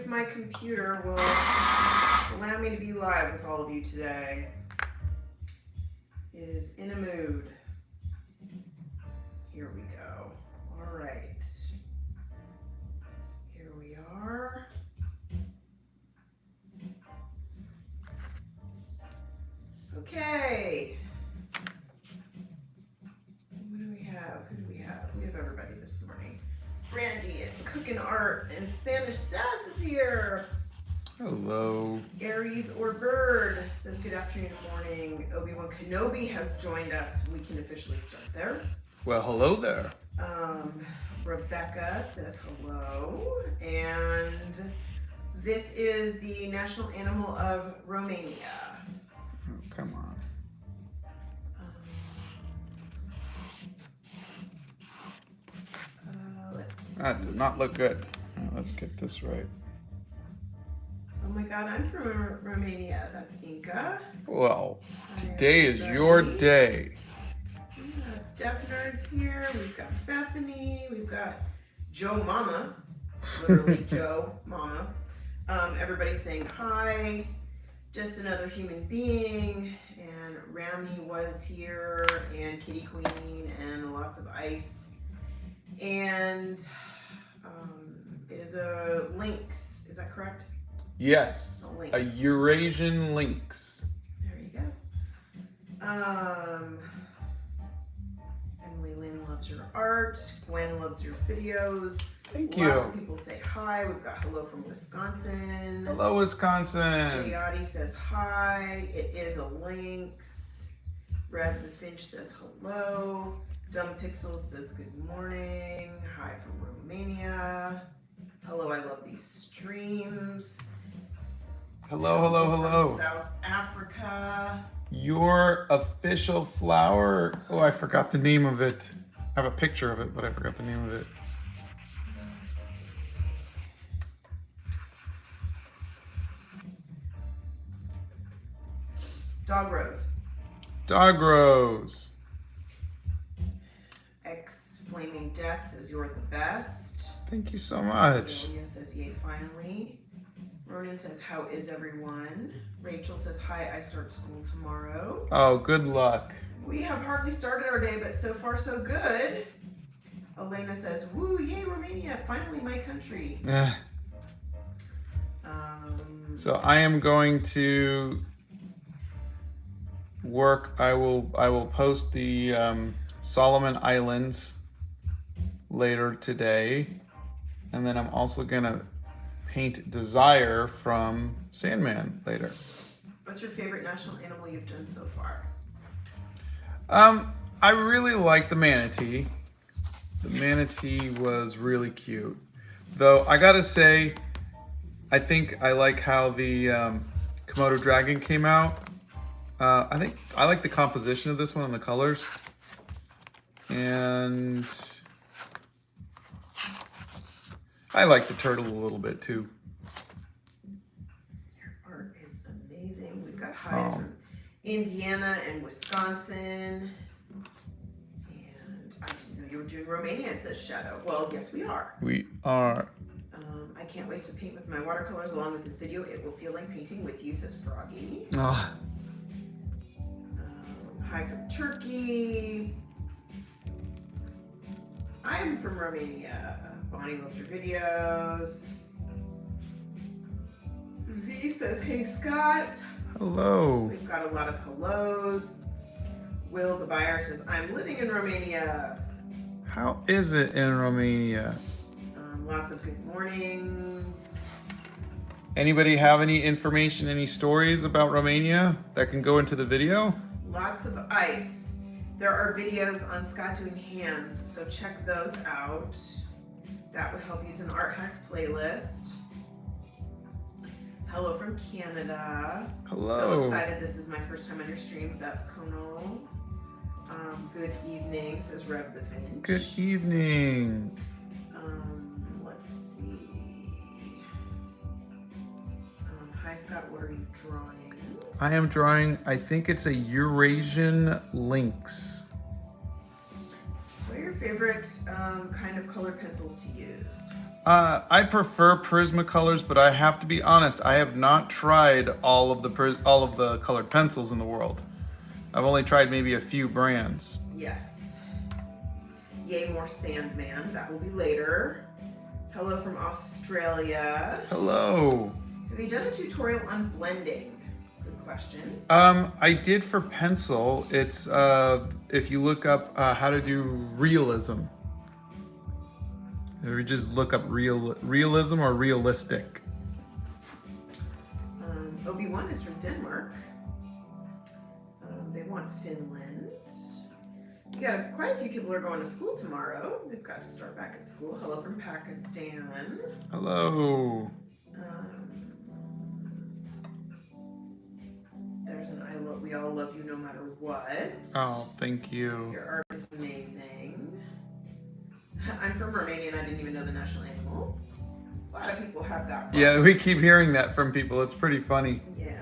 my computer will allow me to be live with all of you today. It is in a mood. Here we go. All right. Here we are. Okay. What do we have? Who do we have? We have everybody this morning. Brandy and Cooking Art and Spanish Sass is here. Hello. Aries or Bird says good afternoon, morning. Obi-Wan Kenobi has joined us. We can officially start there. Well, hello there. Rebecca says hello. And this is the national animal of Romania. Oh, come on. That did not look good. Let's get this right. Oh my God, I'm from Romania. That's Inca. Well, today is your day. Steph Nerd's here. We've got Bethany. We've got Joe Mama. Literally Joe Mama. Everybody's saying hi. Just another human being. And Rami was here. And Kitty Queen. And lots of ice. And it is a lynx. Is that correct? Yes. A Eurasian lynx. There you go. Emily Lynn loves your art. Gwen loves your videos. Thank you. Lots of people say hi. We've got hello from Wisconsin. Hello, Wisconsin. Jayadi says hi. It is a lynx. Rev the Finch says hello. Dumb Pixels says good morning. Hi from Romania. Hello, I love these streams. Hello, hello, hello. From South Africa. Your official flower. Oh, I forgot the name of it. I have a picture of it, but I forgot the name of it. Dog Rose. Dog Rose. X Flaming Death says you're the best. Thank you so much. Delia says yay finally. Ronan says how is everyone? Rachel says hi, I start school tomorrow. Oh, good luck. We have hardly started our day, but so far so good. Elena says woo, yay Romania, finally my country. So I am going to work. I will post the Solomon Islands later today, and then I'm also gonna paint Desire from Sandman later. What's your favorite national animal you've done so far? I really like the manatee. The manatee was really cute, though I gotta say, I think I like how the Komodo dragon came out. I think I like the composition of this one and the colors. And I like the turtle a little bit too. Your art is amazing. We've got highs from Indiana and Wisconsin. And I didn't know you were doing Romania, says Shadow. Well, yes, we are. We are. I can't wait to paint with my watercolors along with this video. It will feel like painting with you, says Froggy. Oh. Hi from Turkey. I'm from Romania. Bonnie loves your videos. Z says, hey Scott. Hello. We've got a lot of hellos. Will the buyer says, I'm living in Romania. How is it in Romania? Lots of good mornings. Anybody have any information, any stories about Romania that can go into the video? Lots of ice. There are videos on Scott doing hands, so check those out. That would help you. It's an Art Hacks playlist. Hello from Canada. Hello. So excited. This is my first time on your streams. That's Kono. Good evening, says Rev the Finch. Good evening. Let's see. Hi Scott, what are you drawing? I am drawing, I think it's a Eurasian lynx. What are your favorite kind of colored pencils to use? I prefer Prismacolors, but I have to be honest, I have not tried all of the colored pencils in the world. I've only tried maybe a few brands. Yes. Yay, more Sandman. That will be later. Hello from Australia. Hello. Have you done a tutorial on blending? Good question. I did for pencil. It's if you look up how to do realism. Or just look up realism or realistic. Obi-Wan is from Denmark. They want Finland. We got quite a few people are going to school tomorrow. They've got to start back at school. Hello from Pakistan. Hello. There's an we all love you no matter what. Oh, thank you. Your art is amazing. I'm from Romania and I didn't even know the national animal. A lot of people have that problem. Yeah, we keep hearing that from people. It's pretty funny. Yeah.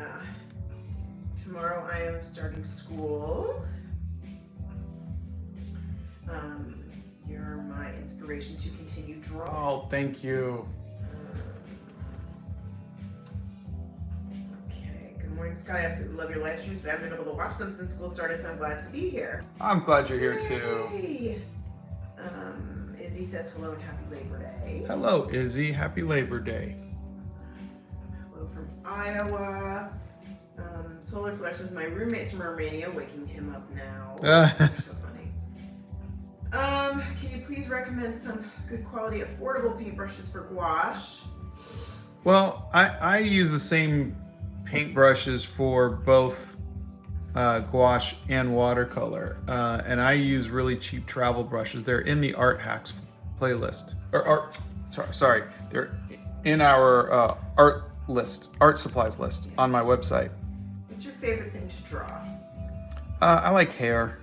Tomorrow I am starting school. You're my inspiration to continue drawing. Oh, thank you. Okay. Good morning, Scott. I absolutely love your live streams, but I haven't been able to watch them since school started, so I'm glad to be here. I'm glad you're here too. Yay. Izzy says hello and happy Labor Day. Hello, Izzy. Happy Labor Day. Hello from Iowa. Solar Flash says my roommate's from Romania, waking him up now. You're so funny. Can you please recommend some good quality, affordable paintbrushes for gouache? Well, I use the same paintbrushes for both gouache and watercolor, and I use really cheap travel brushes. They're in the art hacks playlist, sorry, they're in our art supplies list. Yes. On my website. What's your favorite thing to draw? I like hair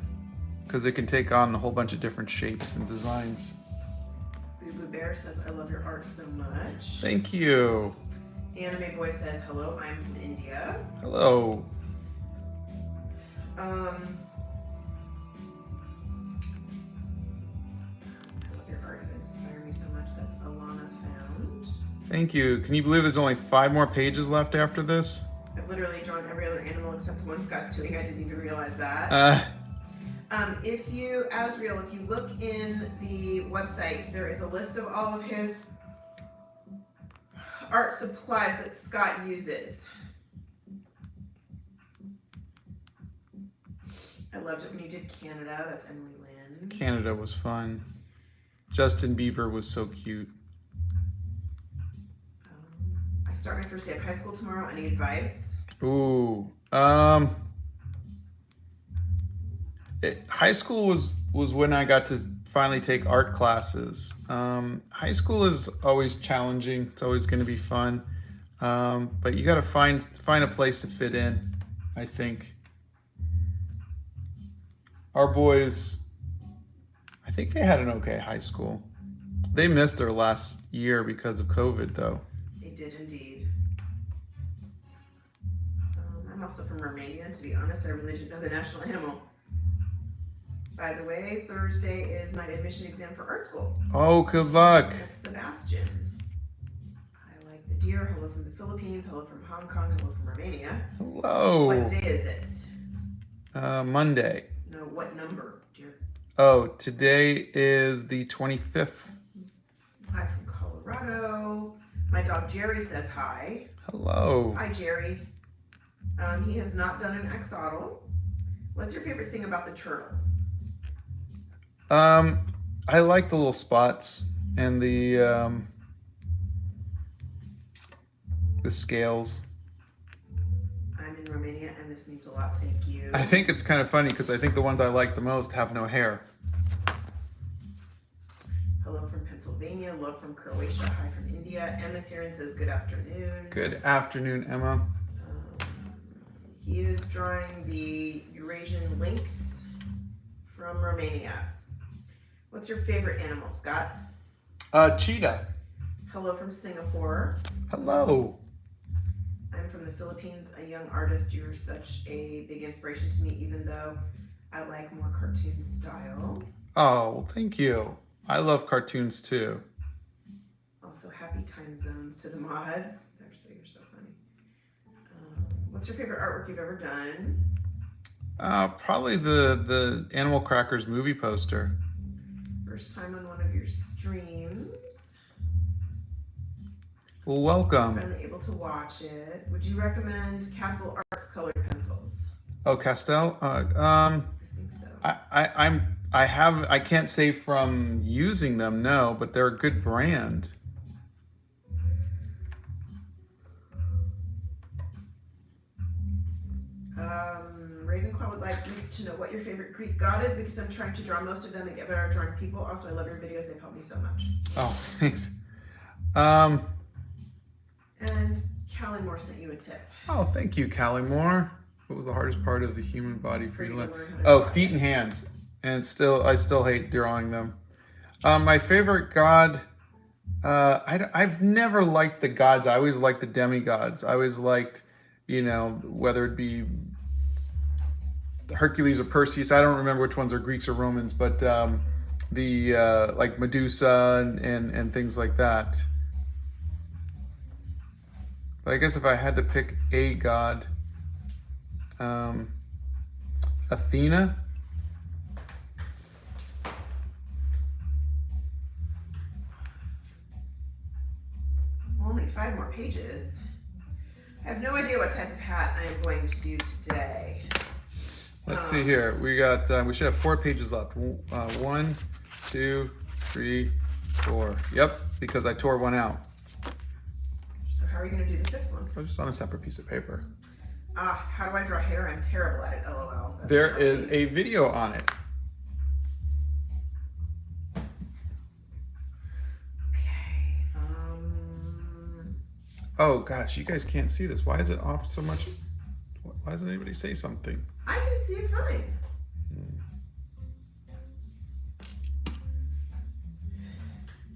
because it can take on a whole bunch of different shapes and designs. Boo Boo Bear says I love your art so much. Thank you. Anime Boy says hello, I'm from India. Hello. I love your art. You inspire me so much. That's Alana Found. Thank you. Can you believe there's only 5 more pages left after this? I've literally drawn every other animal except the one Scott's doing. I didn't even realize that. If you look in the website, there is a list of all of his art supplies that Scott uses. I loved it when you did Canada. That's Emily Lynn. Canada was fun. Justin Bieber was so cute. I start my first day of high school tomorrow. Any advice? Ooh. High school was when I got to finally take art classes. High school is always challenging. It's always going to be fun. But you got to find a place to fit in, I think. Our boys, I think they had an okay high school. They missed their last year because of COVID, though. They did indeed. I'm also from Romania, and to be honest, I really didn't know the national animal. By the way, Thursday is my admission exam for art school. Oh, good luck. That's Sebastian. I like the deer. Hello from the Philippines. Hello from Hong Kong. Hello from Romania. Hello. What day is it? Monday. No, what number, dear? Oh, today is the 25th. Hi from Colorado. My dog Jerry says hi. Hello. Hi, Jerry. He has not done an axolotl. What's your favorite thing about the turtle? I like the little spots and the scales. I'm in Romania and this means a lot, thank you. I think it's kind of funny because I think the ones I like the most have no hair. Hello from Pennsylvania, love from Croatia, hi from India. Emma's here and says good afternoon. Good afternoon, Emma. He is drawing the Eurasian lynx from Romania. What's your favorite animal, Scott? Cheetah. Hello from Singapore. Hello. I'm from the Philippines, a young artist. You're such a big inspiration to me, even though I like more cartoon style. Oh, well, thank you. I love cartoons too. Also, happy time zones to the mods. You're so funny. What's your favorite artwork you've ever done? Probably the Animal Crackers movie poster. First time on one of your streams. Well, welcome. Finally able to watch it. Would you recommend Castle Arts colored pencils? Oh, Castell. I think so. I can't say from using them, no, but they're a good brand. Ravenclaw would like me to know what your favorite Greek god is because I'm trying to draw most of them and get better at drawing people. Also, I love your videos. They've helped me so much. Oh, thanks. And Callie Moore sent you a tip. Oh, thank you, Callie Moore. What was the hardest part of the human body for you to learn? Oh, feet and hands. And I still hate drawing them. My favorite god, I've never liked the gods. I always liked the demigods. I always liked, whether it be Hercules or Perseus. I don't remember which ones are Greeks or Romans, but like Medusa and things like that. But I guess if I had to pick a god, Athena. Only 5 more pages. I have no idea what type of hat I am going to do today. Let's see here. We should have 4 pages left. 1, 2, 3, 4. Yep, because I tore one out. So how are you going to do the 5th one? Oh, just on a separate piece of paper. How do I draw hair? I'm terrible at it, LOL. There is a video on it. Okay. Oh gosh, you guys can't see this. Why is it off so much? Why doesn't anybody say something? I can see it fine.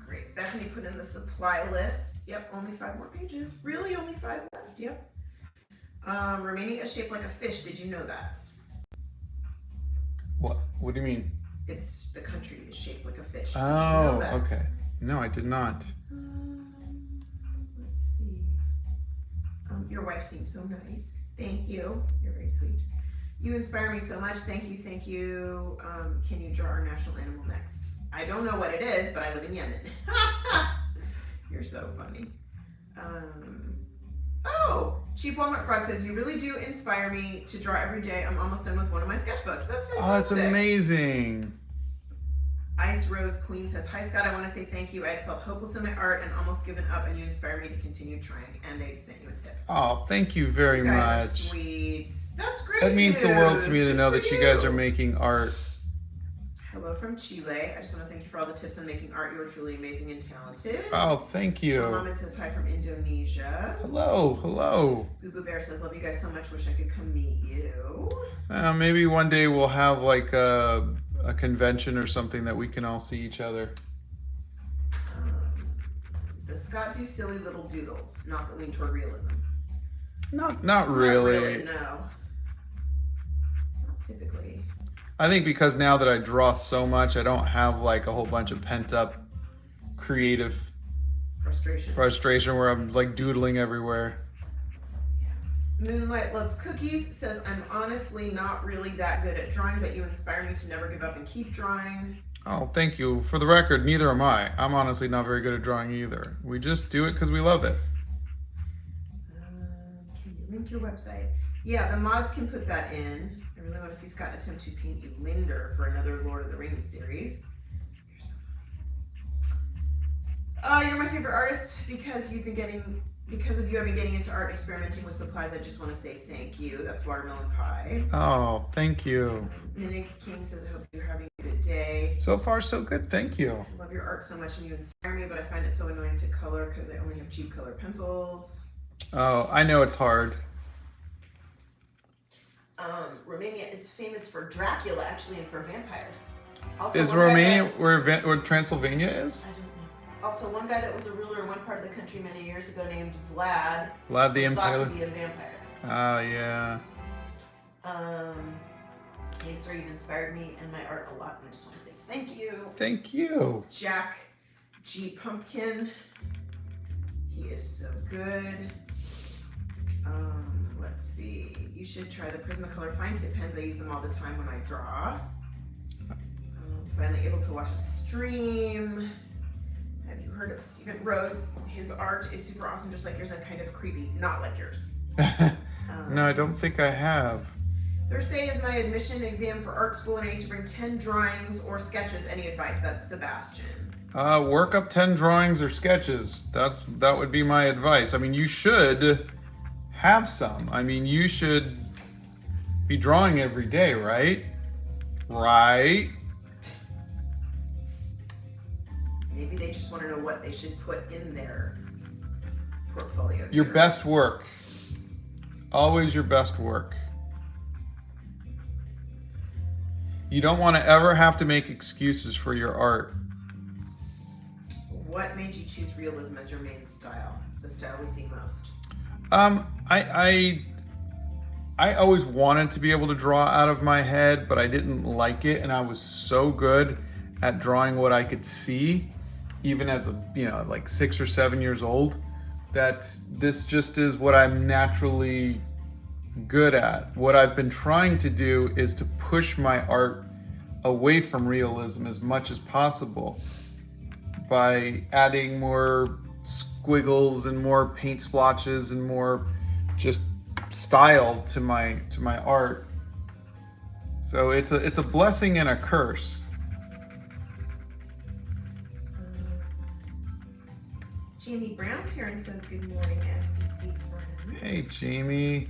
Great. Bethany put in the supply list. Yep, only 5 more pages. Really, only 5 left. Yep. Romania is shaped like a fish. Did you know that? What? What do you mean? It's the country is shaped like a fish. Did Oh, you know that? okay. No, I did not. Let's see. Your wife seems so nice. Thank you. You're very sweet. You inspire me so much. Thank you. Thank you. Can you draw our national animal next? I don't know what it is, but I live in Yemen. You're so funny. Oh, Cheap Walmart Frog says, you really do inspire me to draw every day. I'm almost done with one of my sketchbooks. That's fantastic. Oh, that's amazing. Ice Rose Queen says, hi Scott, I want to say thank you. I had felt hopeless in my art and almost given up, and you inspire me to continue trying. And they sent you a tip. Oh, thank you very You guys much. are sweet. That's great. That means the world to me to Good know for that you guys are making art. Hello from Chile. I just want to thank you for all the tips on making art. You are truly amazing and talented. Oh, thank you. Mohammed says hi from Indonesia. Hello, hello. Boo Boo Bear says, love you guys so much. Wish I could come meet you. Maybe one day we'll have like a convention or something that we can all see each other. Does Scott do silly little doodles? Not that lean toward realism. Not really. Not really, no. Not typically. I think because now that I draw so much, I don't have like a whole bunch of pent up creative frustration where I'm like doodling everywhere. Moonlight Loves Cookies says, I'm honestly not really that good at drawing, but you inspire me to never give up and keep drawing. Oh, thank you. For the record, neither am I. I'm honestly not very good at drawing either. We just do it because we love it. Can you link your website? Yeah, the mods can put that in. I really want to see Scott attempt to paint you Linder for another Lord of the Rings series. You're my favorite artist because of you, I've been getting into art and experimenting with supplies. I just want to say thank you. That's Watermelon Pie. Oh, thank you. Minik King says, I hope you're having a good day. So far, so good. Thank you. I love your art so much and you inspire me, but I find it so annoying to color because I only have cheap color pencils. Oh, I know it's hard. Romania is famous for Dracula, actually, and for vampires. Also, Is Romania where Transylvania is? I don't know. Also, one guy that was a ruler in one part of the country many years ago named Vlad. Vlad the was thought Impaler. to be a vampire. Ah, yeah. These three have inspired me and my art a lot, and I just want to say thank you. Thank you. It's Jack G. Pumpkin. He is so good. Let's see. You should try the Prismacolor fine tip pens. I use them all the time when I draw. Finally able to watch a stream. Have you heard of Stephen Rhodes? His art is super awesome, just like yours, and kind of creepy. Not like yours. No, I don't think I have. Thursday is my admission exam for art school, and I need to bring 10 drawings or sketches. Any advice? That's Sebastian. Work up 10 drawings or sketches. That would be my advice. I mean, you should have some. I mean, you should be drawing every day, right? Right? Maybe they just want to know what they should put in their portfolio. Your best work. Always your best work. You don't want to ever have to make excuses for your art. What made you choose realism as your main style? The style we see most. I always wanted to be able to draw out of my head, but I didn't like it, and I was so good at drawing what I could see, even as like 6 or 7 years old, that this just is what I'm naturally good at. What I've been trying to do is to push my art away from realism as much as possible by adding more squiggles and more paint splotches and more just style to my art. So it's a blessing and a curse. Jamie Brown's here and says good morning, SBC friends. Hey, Jamie.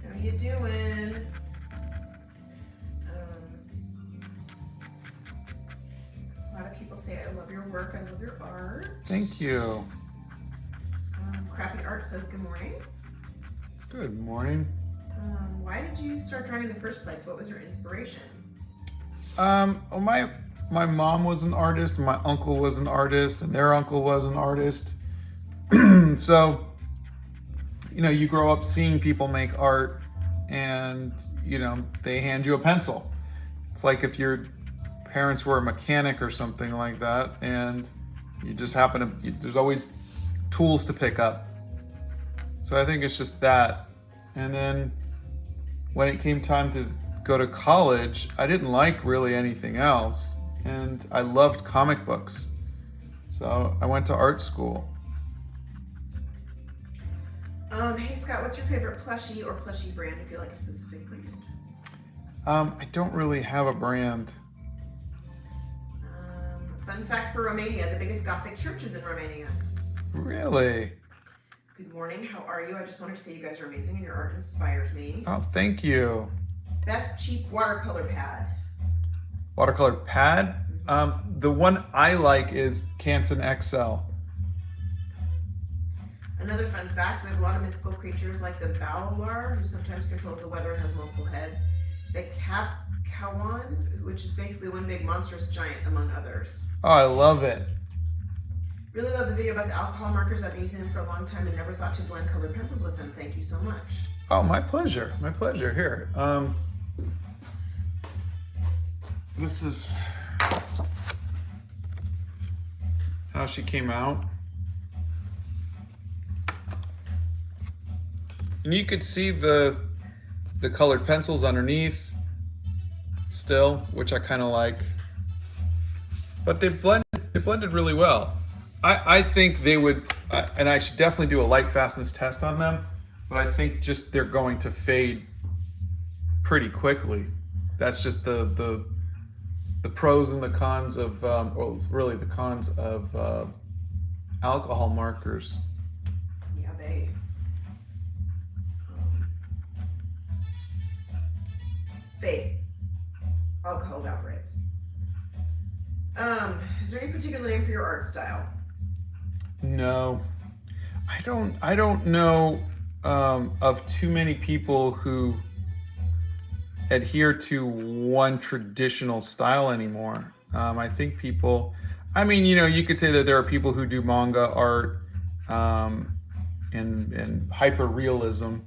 How you doing? A lot of people say I love your work, I love your art. Thank you. Crappy Art says good morning. Good morning. Why did you start drawing in the first place? What was your inspiration? Well, my mom was an artist, and my uncle was an artist, and their uncle was an artist. So, you grow up seeing people make art, and they hand you a pencil. It's like if your parents were a mechanic or something like that, and you just happen to, there's always tools to pick up. So I think it's just that. And then when it came time to go to college, I didn't like really anything else, and I loved comic books. So I went to art school. Hey Scott, what's your favorite plushie or plushie brand, if you like a specific brand? I don't really have a brand. Fun fact for Romania, the biggest Gothic church is in Romania. Really? Good morning, how are you? I just wanted to say you guys are amazing and your art inspires me. Oh, thank you. Best cheap watercolor pad. Watercolor pad? The one I like is Canson XL. Another fun fact, we have a lot of mythical creatures like the Bowlar, who sometimes controls the weather and has multiple heads. The Kawan, which is basically one big monstrous giant, among others. Oh, I love it. Really love the video about the alcohol markers. I've been using them for a long time and never thought to blend colored pencils with them. Thank you so much. Oh, my pleasure. My pleasure. Here. This is how she came out. And you could see the colored pencils underneath still, which I kind of like. But they blended really well. I think they would, and I should definitely do a light fastness test on them, but I think just they're going to fade pretty quickly. That's just the pros and the cons of, well, it's really the cons of alcohol markers. Yeah, they. Fade. Alcohol evaporates. Is there any particular name for your art style? No, I don't know of too many people who adhere to one traditional style anymore. I think people, you could say that there are people who do manga art and hyper realism,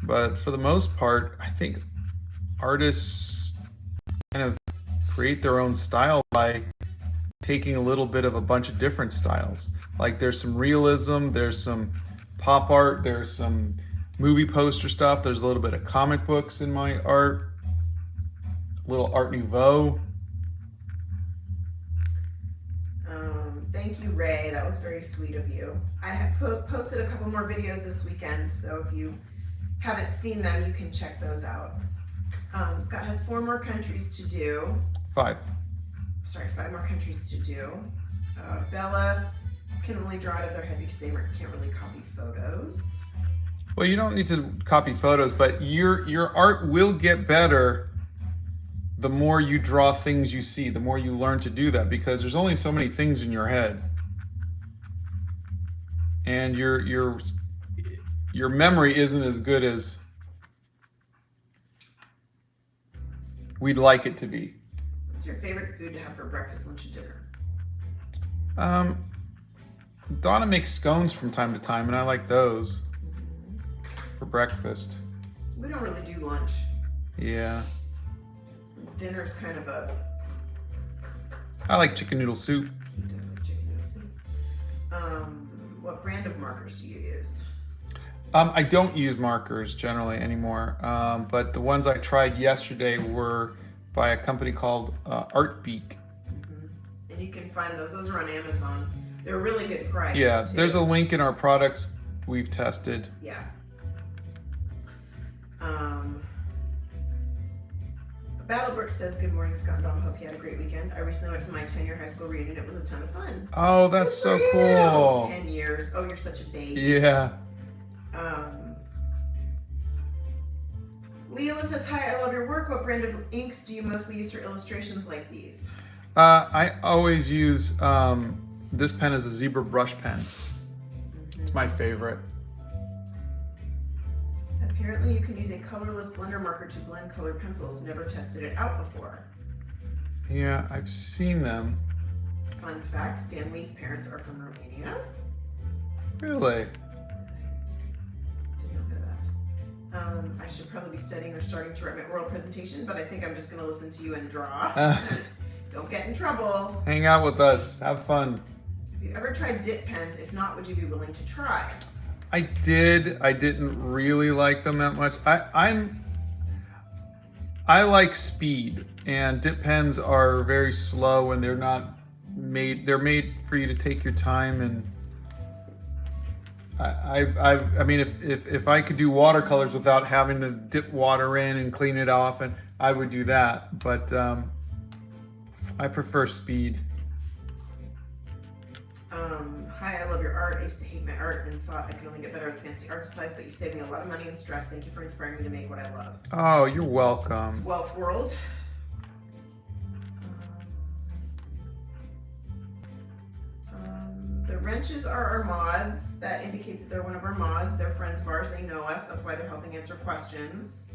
but for the most part, I think artists kind of create their own style by taking a little bit of a bunch of different styles. Like there's some realism, there's some pop art, there's some movie poster stuff, there's a little bit of comic books in my art, a little Art Nouveau. Thank you, Ray. That was very sweet of you. I have posted a couple more videos this weekend, so if you haven't seen them, you can check those out. Scott has 4 more countries to do. 5. Sorry, 5 more countries to do. Bella can only draw out of their head because they can't really copy photos. Well, you don't need to copy photos, but your art will get better the more you draw things you see, the more you learn to do that, because there's only so many things in your head. And your memory isn't as good as we'd like it to be. What's your favorite food to have for breakfast, lunch, and dinner? Donna makes scones from time to time, and I like those for breakfast. We don't really do lunch. Yeah. Dinner's kind of a... I like chicken noodle soup. What brand of markers do you use? I don't use markers generally anymore, but the ones I tried yesterday were by a company called Artbeak. And you can find those. Those are on Amazon. They're a really good price. Yeah, too. there's a link in our products we've tested. Yeah. Battlebrook says, good morning, Scott and Donna. Hope you had a great weekend. I recently went to my 10-year high school reunion. It was a ton of fun. Oh, that's so cool. 10 years. Oh, you're such a baby. Yeah. Leela says, hi, I love your work. What brand of inks do you mostly use for illustrations like these? I always use this pen as a zebra brush pen. It's my favorite. Apparently you can use a colorless blender marker to blend colored pencils. Never tested it out before. Yeah, I've seen them. Fun fact, Stan Lee's parents are from Romania. Really? Did not know that. I should probably be studying or starting to write my oral presentation, but I think I'm just going to listen to you and draw. Don't get in trouble. Hang out with us. Have fun. Have you ever tried dip pens? If not, would you be willing to try? I did. I didn't really like them that much. I like speed, and dip pens are very slow, and they're not made. They're made for you to take your time. And I mean, if I could do watercolors without having to dip water in and clean it off, and I would do that. But I prefer speed. Hi, I love your art. I used to hate my art and thought I could only get better with fancy art supplies, but you saved me a lot of money and stress. Thank you for inspiring me to make what I love. Oh, you're It's welcome. Wealth World. The wrenches are our mods. That indicates that they're one of our mods. They're friends of ours. They know us. That's why they're helping answer questions.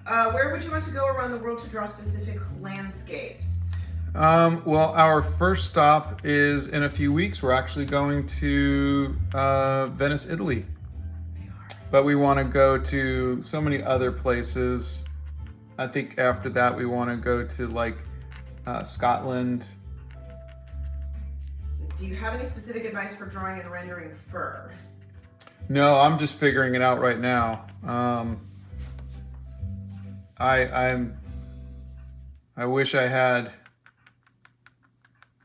Where would you want to go around the world to draw specific landscapes? Well, our first stop is in a few weeks. We're actually going to Venice, Italy. But we want to go to so many other places. I think after that we want to go to like Scotland. Do you have any specific advice for drawing and rendering fur? No, I'm just figuring it out right now. I wish I had.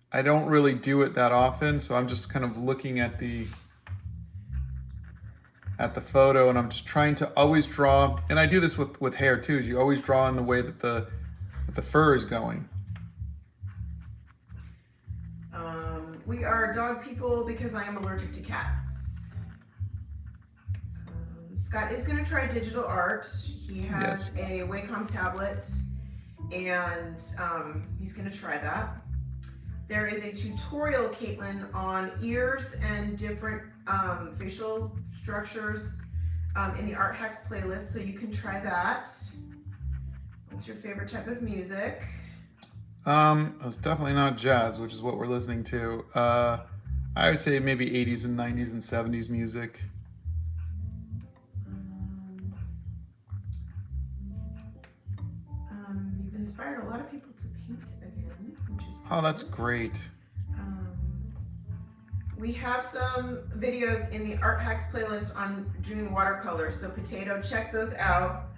I don't really do it that often, so I'm just kind of looking at the photo, and I'm just trying to always draw. And I do this with hair too. Is you always draw in the way that the fur is going. We are dog people because I am allergic to cats. Scott is going to try digital art. He has a Wacom tablet, and he's going to try that. There is a tutorial, Caitlin, on ears and different facial structures in the Art Hacks playlist, so you can try that. What's your favorite type of music? It's definitely not jazz, which is what we're listening to. I would say maybe 80s and 90s and 70s music. You've inspired inspired a lot of people to paint again, which is Oh, that's cool. great. We have some videos in the Art Hacks playlist on doing watercolors. So Potato, check those out.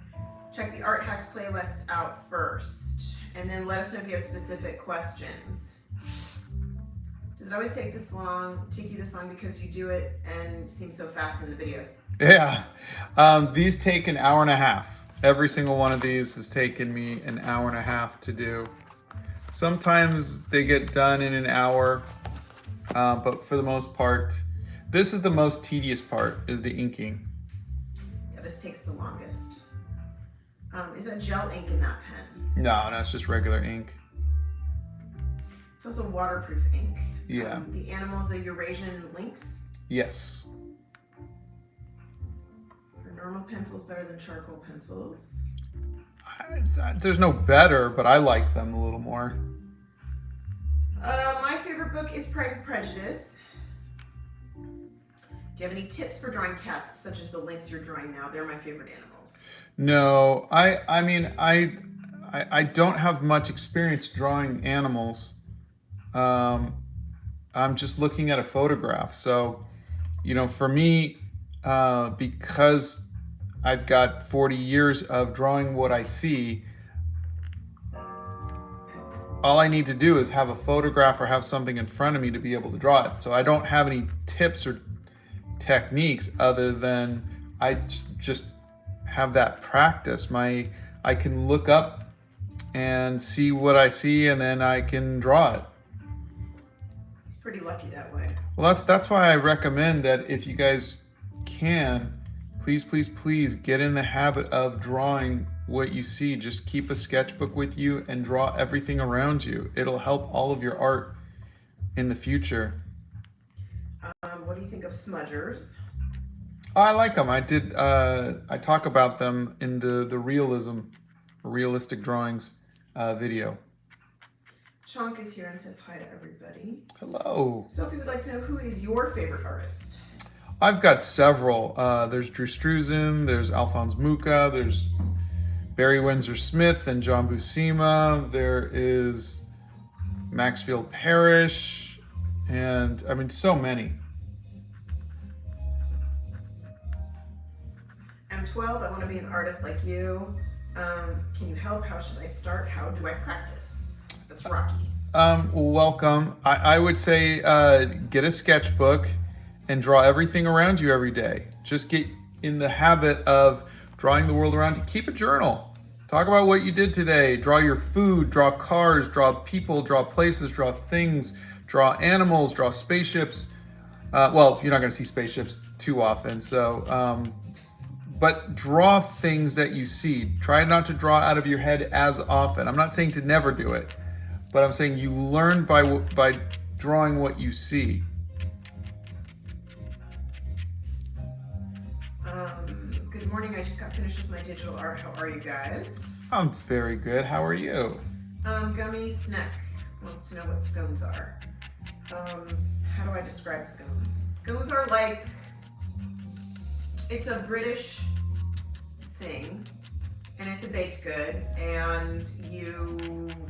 Check the Art Hacks playlist out first. And then let us know if you have specific questions. Does it always take you this long because you do it and seem so fast in the videos? Yeah. These take an hour and a half. Every single one of these has taken me an hour and a half to do. Sometimes they get done in an hour, but for the most part, this is the most tedious part, is the inking. Yeah, this takes the longest. Is that gel ink in that pen? No, it's just regular ink. It's also waterproof ink. Yeah. The animals are Eurasian lynx. Yes. Are normal pencils better than charcoal pencils? There's no better, but I like them a little more. My favorite book is Pride and Prejudice. Do you have any tips for drawing cats, such as the lynx you're drawing now? They're my favorite animals. No, I mean, I don't have much experience drawing animals. I'm just looking at a photograph. So, for me, because I've got 40 years of drawing what I see, all I need to do is have a photograph or have something in front of me to be able to draw it. So I don't have any tips or techniques other than I just have that practice. I can look up and see what I see, and then I can draw it. He's pretty lucky that way. Well, that's why I recommend that if you guys can, please get in the habit of drawing what you see. Just keep a sketchbook with you and draw everything around you. It'll help all of your art in the future. What do you think of smudgers? Oh, I like them. I talk about them in the realistic drawings video. Chonk is here and says hi to everybody. Hello. Sophie would like to know, who is your favorite artist? I've got several. There's Drew Struzan, there's Alphonse Mucha, there's Barry Windsor Smith and John Buscema. There is Maxfield Parrish, and I mean, so many. I'm 12. I want to be an artist like you. Can you help? How should I start? How do I practice? That's Rocky. Welcome. I would say get a sketchbook and draw everything around you every day. Just get in the habit of drawing the world around you. Keep a journal. Talk about what you did today. Draw your food, draw cars, draw people, draw places, draw things, draw animals, draw spaceships. Well, you're not going to see spaceships too often, so but draw things that you see. Try not to draw out of your head as often. I'm not saying to never do it, but I'm saying you learn by drawing what you see. Good morning. I just got finished with my digital art. How are you guys? I'm very good. How are you? Gummy Snack wants to know what scones are. How do I describe scones? Scones are like, it's a British thing, and it's a baked good, and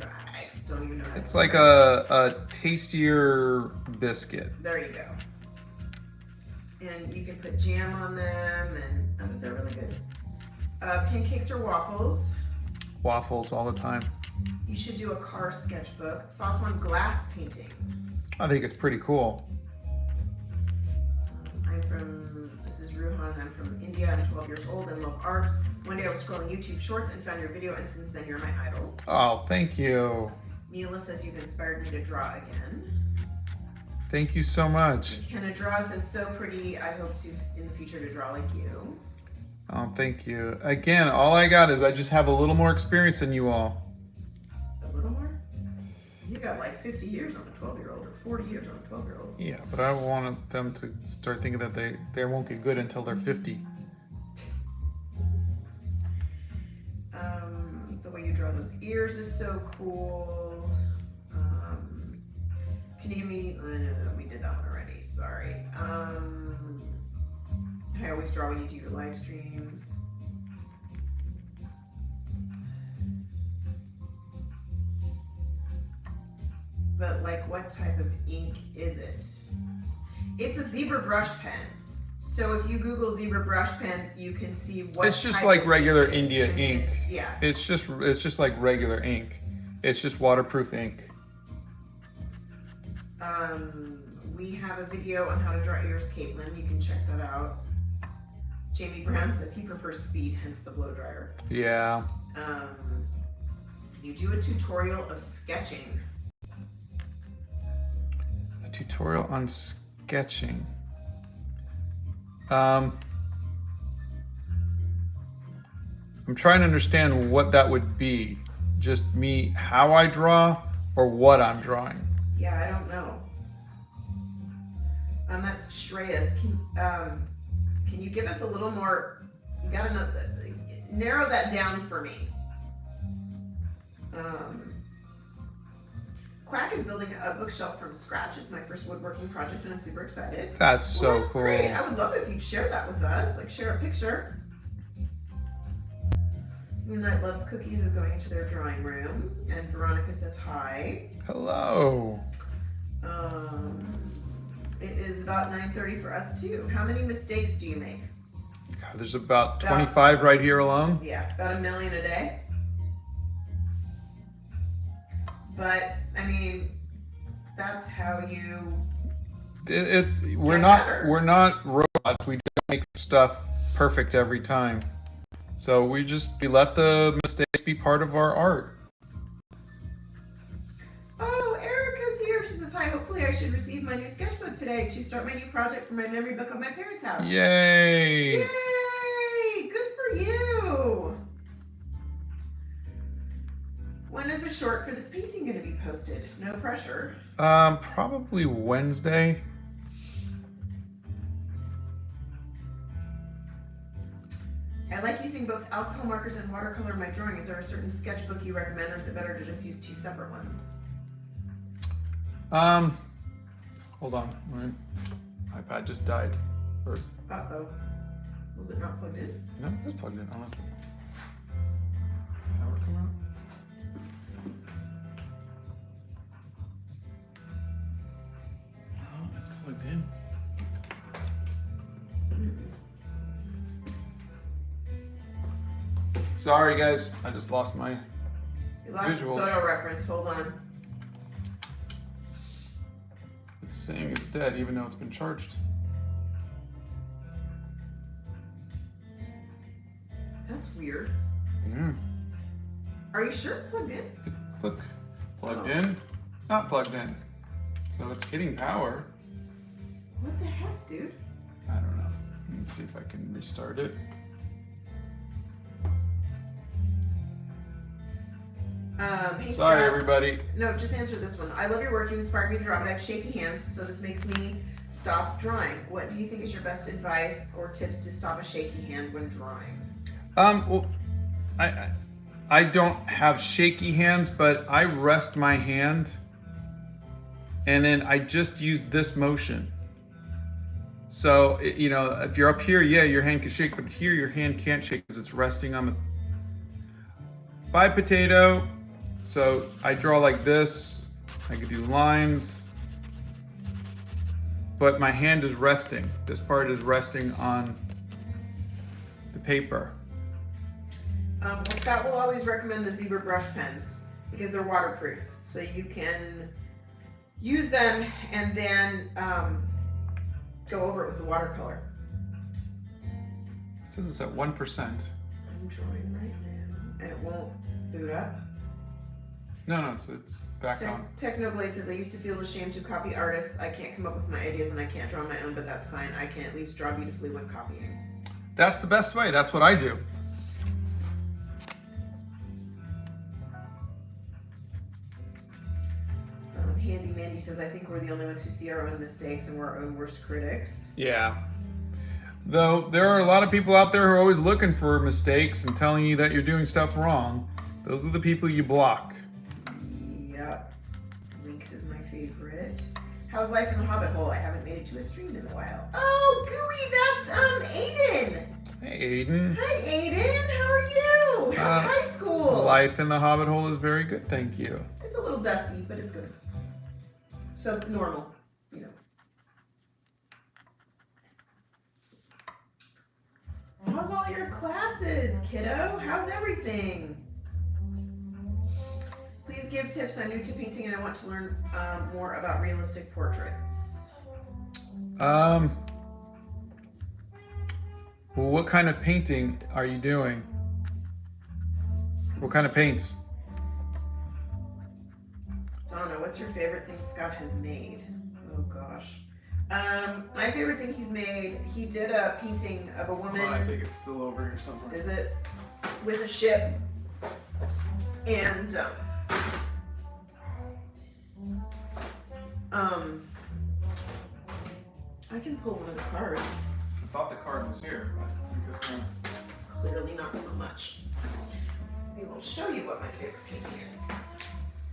I don't even know how to It's like describe a tastier biscuit. There you go. And you can put jam on them, and they're really good. Pancakes or waffles? Waffles all the time. You should do a car sketchbook. Thoughts on glass painting? I think it's pretty cool. This is Ruhan. I'm from India. I'm 12 years old and love art. One day I was scrolling YouTube Shorts and found your video, and since then you're my idol. Oh, thank you. Mila says you've inspired me to draw again. Thank you so much. McKenna Draw says, so pretty. I hope to in the future to draw like you. Oh, thank you. Again, all I got is I just have a little more experience than you all. A little more? You got like 50 years on a 12-year-old or 40 years on a 12-year-old. Yeah, but I want them to start thinking that they won't get good until they're 50. The way you draw those ears is so cool. Can you give me, no, we did that one already, sorry. I always draw when you do your live streams. But like, what type of ink is it? It's a zebra brush pen. So if you Google zebra brush pen, you can see what. It's just type like of regular ink it is. India I mean, ink. Yeah. It's just like regular ink. It's just waterproof ink. We have a video on how to draw ears, Caitlin. You can check that out. Jamie Brown says he prefers speed, hence the blow dryer. Yeah. You do a tutorial of sketching. A tutorial on sketching. I'm trying to understand what that would be. Just me, how I draw, or what I'm drawing. Yeah, I don't know. That's Shreya's. Can you give us a little more? You gotta know, narrow that down for me. Quack is building a bookshelf from scratch. It's my first woodworking project, and I'm super excited. That's so that's cool. Great. I would love it if you'd share that with us. Like, share a picture. Moonlight Loves Cookies is going into their drawing room, and Veronica says hi. Hello. It is about 9:30 for us too. How many mistakes do you make? God, there's about 25 right here alone. Yeah, about 1 million a day. But I mean, that's how you. We're not robots. We don't make stuff perfect every time. So we let the mistakes be part of our art. Oh, Erica's here. She says hi. Hopefully, I should receive my new sketchbook today to start my new project for my memory book of my parents' house. Yay! Yay! Good for you. When is the short for this painting going to be posted? No pressure. Probably Wednesday. I like using both alcohol markers and watercolor in my drawing. Is there a certain sketchbook you recommend, or is it better to just use two separate ones? Hold on. My iPad just died. Uh-oh. Was it not plugged in? No, it's plugged in. Unless the power come out. No, it's plugged in. Sorry, guys. I just lost my You lost his visuals. photo reference. Hold on. It's saying it's dead, even though it's been charged. That's weird. Yeah. Are you sure it's plugged in? Look, plugged in, not plugged in. So it's getting power. What the heck, dude? I don't know. Let me see if I can restart it. Hey, Sorry, Scott. everybody. No, just answer this one. I love your work. You inspired me to draw, but I have shaky hands, so this makes me stop drawing. What do you think is your best advice or tips to stop a shaky hand when drawing? Well, I don't have shaky hands, but I rest my hand, and then I just use this motion. So, if you're up here, yeah, your hand can shake, but here your hand can't shake because it's resting on the. Bye, potato. So I draw like this. I could do lines, but my hand is resting. This part is resting on the paper. Well, Scott will always recommend the zebra brush pens because they're waterproof. So you can use them and then go over it with the watercolor. It says it's at 1%. I'm drawing right now. And it won't boot up. No, it's back on. Technoblade says, I used to feel ashamed to copy artists. I can't come up with my ideas and I can't draw my own, but that's fine. I can at least draw beautifully when copying. That's the best way. That's what I do. Handy Mandy says, I think we're the only ones who see our own mistakes and we're our own worst critics. Yeah. Though there are a lot of people out there who are always looking for mistakes and telling you that you're doing stuff wrong. Those are the people you block. Yep. Links is my favorite. How's life in the Hobbit hole? I haven't made it to a stream in a while. Oh, Gooey, that's Aiden. Hey, Aiden. Hi, Aiden. How are you? How's high school? Life in the Hobbit hole is very good, thank you. It's a little dusty, but it's good. So normal, you know. How's all your classes, kiddo? How's everything? Please give tips. I'm new to painting and I want to learn more about realistic portraits. Well, what kind of painting are you doing? What kind of paints? Donna, what's your favorite thing Scott has made? Oh gosh. My favorite thing he's made, he did a painting of a woman. I think it's still over here somewhere. Is it? With a ship. And I can pull one of the cards. I thought the card was here, but I guess not. Clearly not so much. I will show you what my favorite painting is.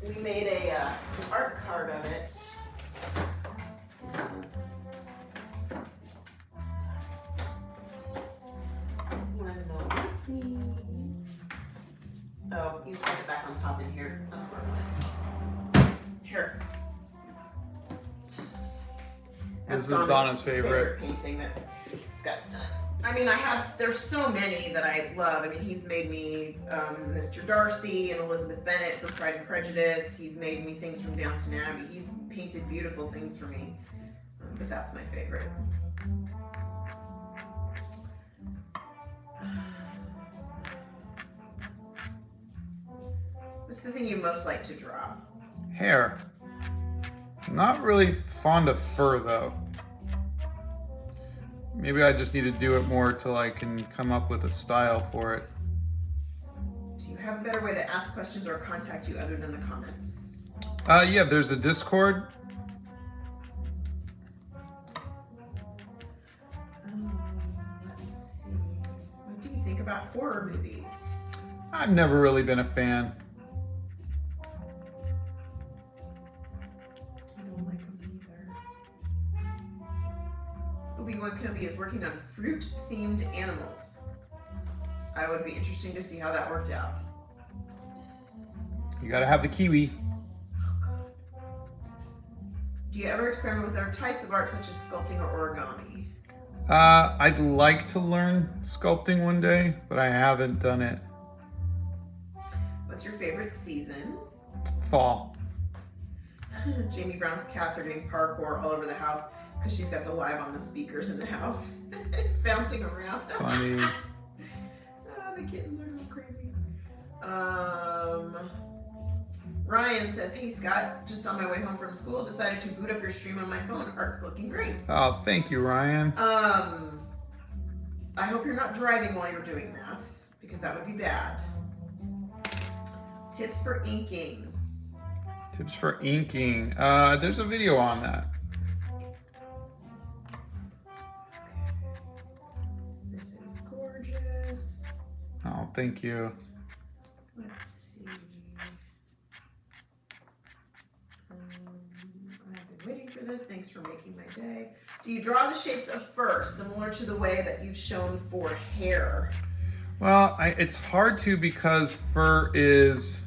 We made a art card of it. One moment, please. Oh, you stuck it back on top in here. That's where it went. Here. This That's is Donna's favorite painting that Scott's done. I mean, there's so many that I love. I mean, he's made me Mr. Darcy and Elizabeth Bennet for Pride and Prejudice. He's made me things from Downton Abbey. He's painted beautiful things for me. But that's my favorite. What's the thing you most like to draw? Hair. Not really fond of fur though. Maybe I just need to do it more till I can come up with a style for it. Do you have a better way to ask questions or contact you other than the comments? Yeah, there's a Discord. Let's see. What do you think about horror movies? I've never really been a fan. I don't like them either. Obi-Wan Kenobi is working on fruit-themed animals. I would be interesting to see how that worked out. You gotta have the kiwi. Do you ever experiment with other types of art such as sculpting or origami? I'd like to learn sculpting one day, but I haven't done it. What's your favorite season? Fall. Jamie Brown's cats are doing parkour all over the house because she's got the live on the speakers in the house. It's bouncing around. Funny. The kittens are going crazy. Ryan says, hey Scott, just on my way home from school, decided to boot up your stream on my phone. Art's looking great. Oh, thank you, Ryan. I hope you're not driving while you're doing that, because that would be bad. Tips for inking. Tips for inking. There's a video on that. This is gorgeous. Oh, thank you. Let's see. I've been waiting for this. Thanks for making my day. Do you draw the shapes of fur similar to the way that you've shown for hair? Well, it's hard to because fur is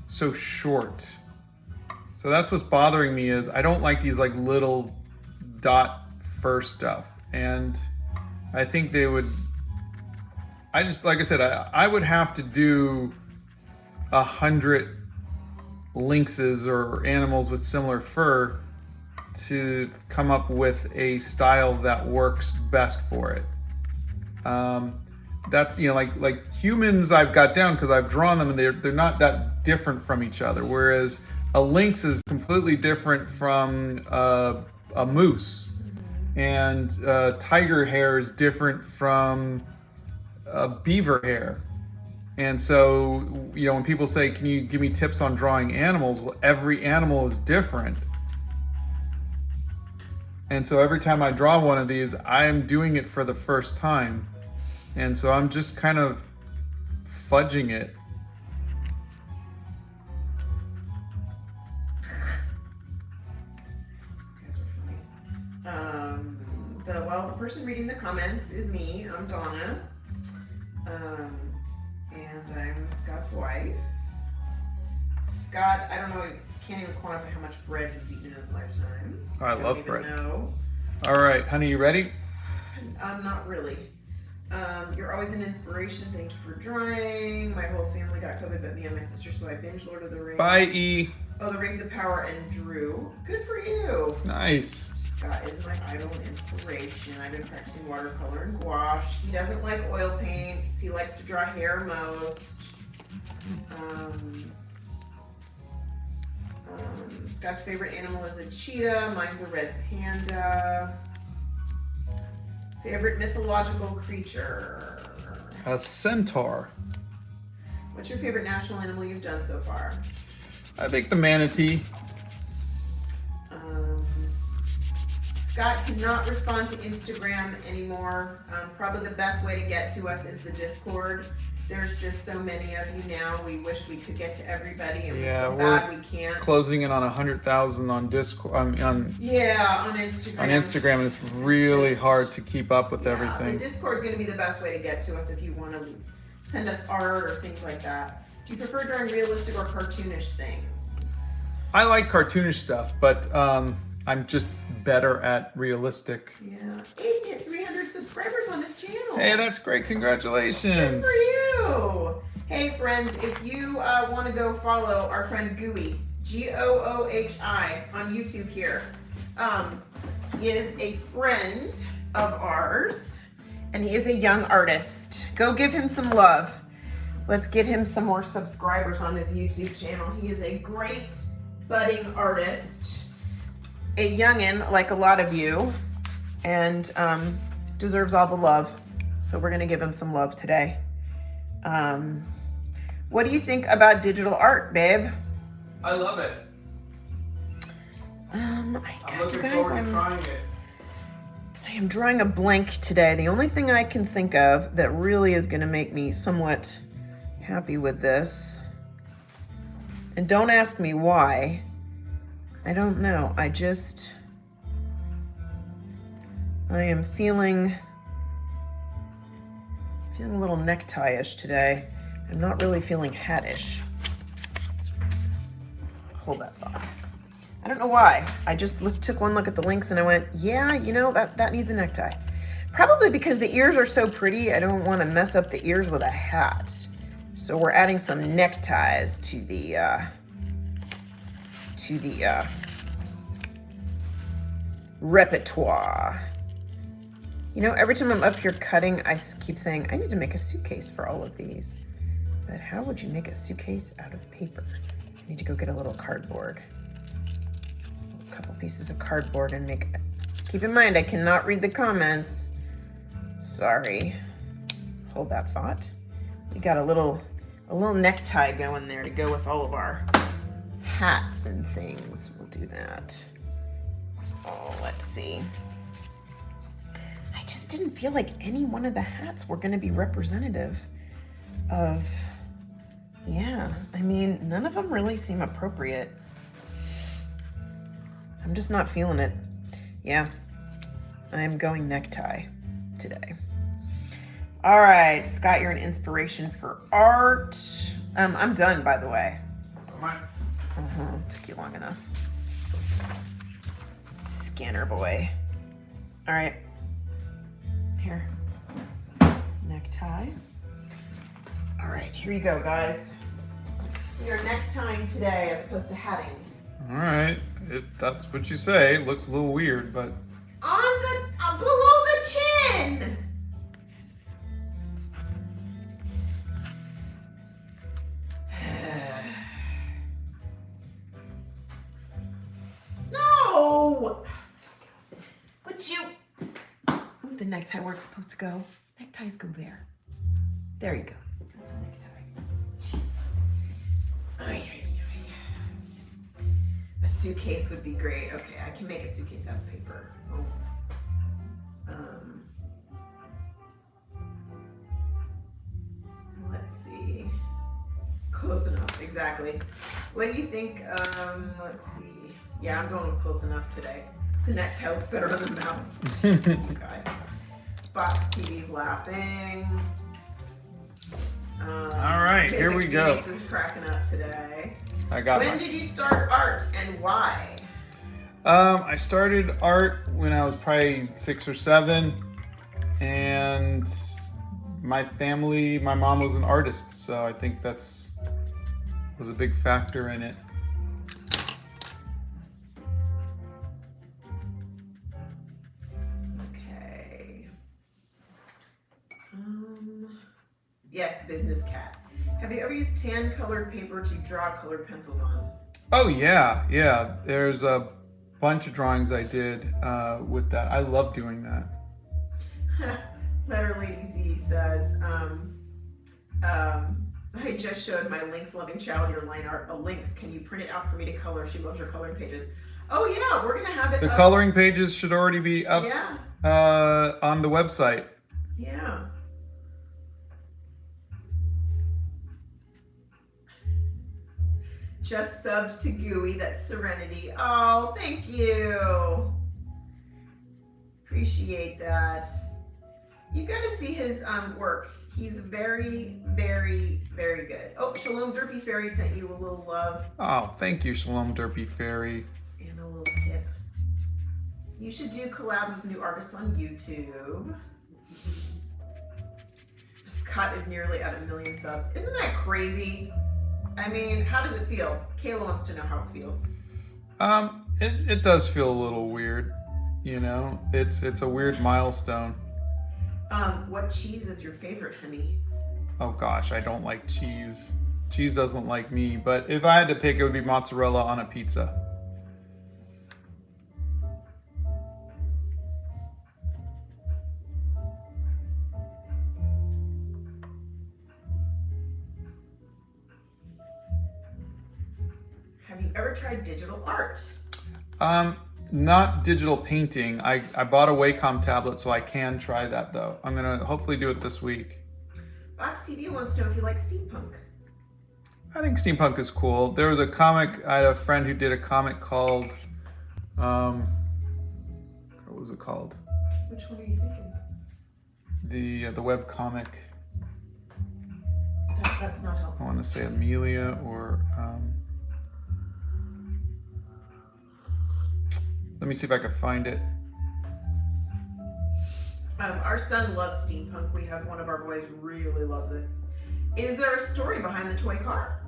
so short. So that's what's bothering me is I don't like these like little dot fur stuff. And I think they would, like I said, I would have to do 100 lynxes or animals with similar fur to come up with a style that works best for it. That's, you know, like humans I've got down because I've drawn them and they're not that different from each other. Whereas a lynx is completely different from a moose, and tiger hair is different from beaver hair. And so, you know, when people say, can you give me tips on drawing animals? Well, every animal is different. And so every time I draw one of these, I am doing it for the first time. And so I'm just kind of fudging it. Well, the person reading the comments is me. I'm Donna. And I'm Scott's wife. Scott, I don't know, can't even quantify how much bread he's eaten in his lifetime. I love bread. Know. All right, honey, you ready? Not really. You're always an inspiration. Thank you for drawing. My whole family got COVID but me and my sister, so I binged Lord of the Rings. Bye, E. Oh, the Rings of Power and Drew. Good for you. Nice. Scott is my idol and inspiration. I've been practicing watercolor and gouache. He doesn't like oil paints. He likes to draw hair most. Scott's favorite animal is a cheetah. Mine's a red panda. Favorite mythological creature? A centaur. What's your favorite national animal you've done so far? I think the manatee. Scott cannot respond to Instagram anymore. Probably the best way to get to us is the Discord. There's just so many of you now. We wish we could get to everybody, and Yeah, we feel bad we can't. Closing in on 100,000 on Discord. On Instagram. On Instagram, and it's really hard to keep up with The everything. Discord is going to be the best way to get to us if you want to send us art or things like that. Do you prefer drawing realistic or cartoonish things? I like cartoonish stuff, but I'm just better at realistic. Yeah. Aiden hit 300 subscribers on his channel. Hey, that's great. Congratulations. Good for you. Hey, friends, if you want to go follow our friend Gooey, Goohi, on YouTube here. He is a friend of ours, and he is a young artist. Go give him some love. Let's get him some more subscribers on his YouTube channel. He is a great budding artist. A youngin' like a lot of you, and deserves all the love. So we're gonna give him some love today. What do you think about digital art, babe? I love it. I'm looking forward to trying it. I am drawing a blank today. The only thing I can think of that really is gonna make me somewhat happy with this, and don't ask me why, I don't know. I am feeling a little necktie-ish today. I'm not really feeling hat-ish. Hold that thought. I don't know why. I just took one look at the links and I went, yeah, you know, that needs a necktie. Probably because the ears are so pretty, I don't want to mess up the ears with a hat. So we're adding some neckties to the repertoire. You know, every time I'm up here cutting, I keep saying, I need to make a suitcase for all of these. But how would you make a suitcase out of paper? I need to go get a little cardboard. A couple pieces of cardboard and make it. Keep in mind, I cannot read the comments. Sorry. Hold that thought. We got a little necktie going there to go with all of our hats and things. We'll do that. Oh, let's see. I just didn't feel like any one of the hats were going to be representative of, yeah, I mean, none of them really seem appropriate. I'm just not feeling it. Yeah, I'm going necktie today. All right, Scott, you're an inspiration for art. I'm done, by the way. Took you long enough. Scanner boy. All right. Here. Necktie. All right, here you go, guys. We are necktying today as opposed to hatting. All right, if that's what you say. It looks a little weird, but Below the chin. No! Would you move the necktie where it's supposed to go? Neckties go there. There you go. That's a necktie. Ay, ay, ay. A suitcase would be great. Okay, I can make a suitcase out of paper. Oh. Let's see. Close enough, exactly. What do you think? Let's see. Yeah, I'm going with close enough today. The necktie looks better on the mouth. Oh, God. Box TV's laughing. All right, here we go. Phoenix is cracking up today. I got When did you start art and why? I started art when I was probably 6 or 7, and my mom was an artist, so I think was a big factor in it. Okay. Yes, business cat. Have you ever used tan colored paper to draw colored pencils on? Oh yeah. There's a bunch of drawings I did with that. I love doing that. Letter Lady Z says, I just showed my Lynx loving child your line art. A Lynx, can you print it out for me to color? She loves your coloring pages. Oh yeah, we're gonna have it. The up. coloring pages should already be up on the website. Yeah. Just subbed to Gooey, that's Serenity. Oh, thank you. Appreciate that. You got to see his work. He's very, very, very good. Oh, Shalom Derpy Fairy sent you a little love. Oh, thank you, Shalom Derpy Fairy. And a little tip. You should do collabs with new artists on YouTube. Scott is nearly at 1 million subs. Isn't that crazy? I mean, how does it feel? Kayla wants to know how it feels. It does feel a little weird, you know. It's a weird milestone. What cheese is your favorite, honey? Oh gosh, I don't like cheese. Cheese doesn't like me, but if I had to pick, it would be mozzarella on a pizza. Have you ever tried digital art? Not digital painting. I bought a Wacom tablet, so I can try that though. I'm gonna hopefully do it this week. Fox TV wants to know if you like steampunk. I think steampunk is cool. There was a comic, I had a friend who did a comic called, what was it called? Which one are you thinking? The web comic. That's not helpful. I want to say Amelia or, let me see if I can find it. Our son loves steampunk. We have one of our boys really loves it. Is there a story behind the toy car?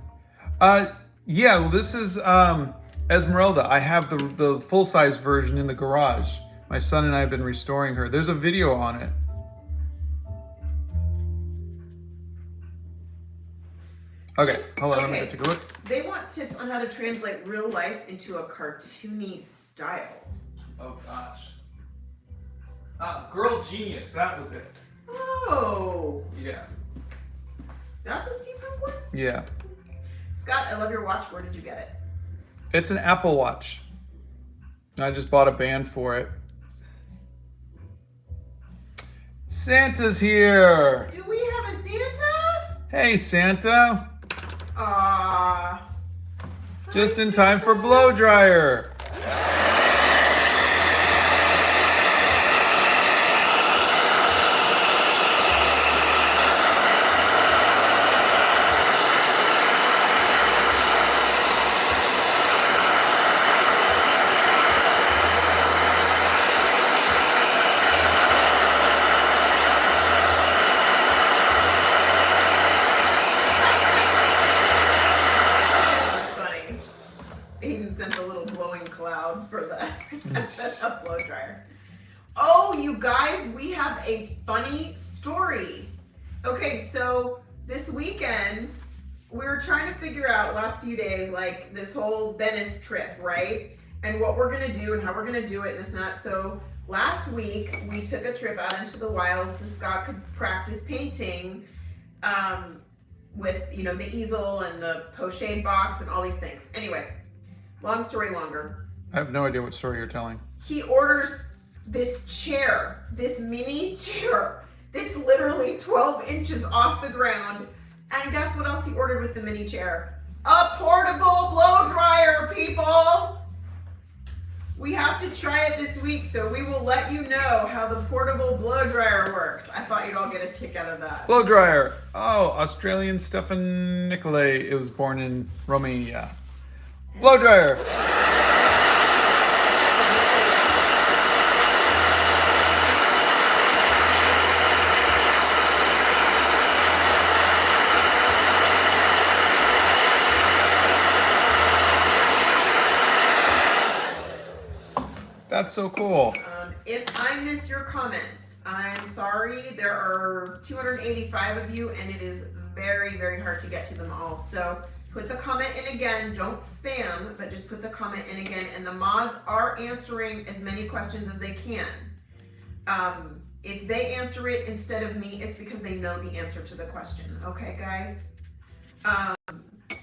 Yeah, well, this is Esmeralda. I have the full-size version in the garage. My son and I have been restoring her. There's a video on it. Okay, hold on, I'm gonna take a look. They want tips on how to translate real life into a cartoony style. Oh gosh. Girl Genius, that was it. Oh. Yeah. That's a steampunk one? Yeah. Scott, I love your watch. Where did you get it? It's an Apple Watch. I just bought a band for it. Santa's here. Do we have a Santa? Hey, Santa. Ah. Just in time for blow dryer. Blow dryer. Oh, you guys, we have a funny story. Okay, so this weekend we were trying to figure out last few days, like this whole Venice trip, right? And what we're gonna do and how we're gonna do it and this and that. So last week we took a trip out into the wild so Scott could practice painting with, you know, the easel and the pochade box and all these things. Anyway, long story longer. I have no idea what story you're telling. He orders this chair, this mini chair that's literally 12 inches off the ground. And guess what else he ordered with the mini chair? A portable blow dryer, people! We have to try it this week, so we will let you know how the portable blow dryer works. I thought you'd all get a kick out of that. Blow dryer. Oh, Australian Stefan Nicolay. It was born in Romania. Blow dryer. That's so cool. If I miss your comments, I'm sorry. There are 285 of you, and it is very, very hard to get to them all. So put the comment in again. Don't spam, but just put the comment in again. And the mods are answering as many questions as they can. If they answer it instead of me, it's because they know the answer to the question. Okay, guys?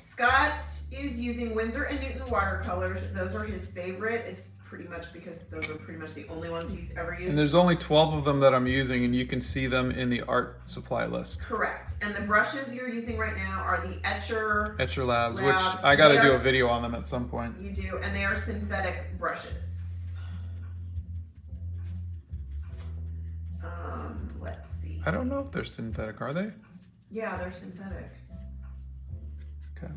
Scott is using Winsor & Newton watercolors. Those are his favorite. It's pretty much because those are pretty much the only ones he's ever used. And there's only 12 of them that I'm using, and you can see them in the art supply list. Correct. And the brushes you're using right now are the Etcher Labs, which Labs. I got to do a video on them at some point. You do, and they are synthetic brushes. Let's see. I don't know if they're synthetic, are they? Yeah, they're synthetic. Okay.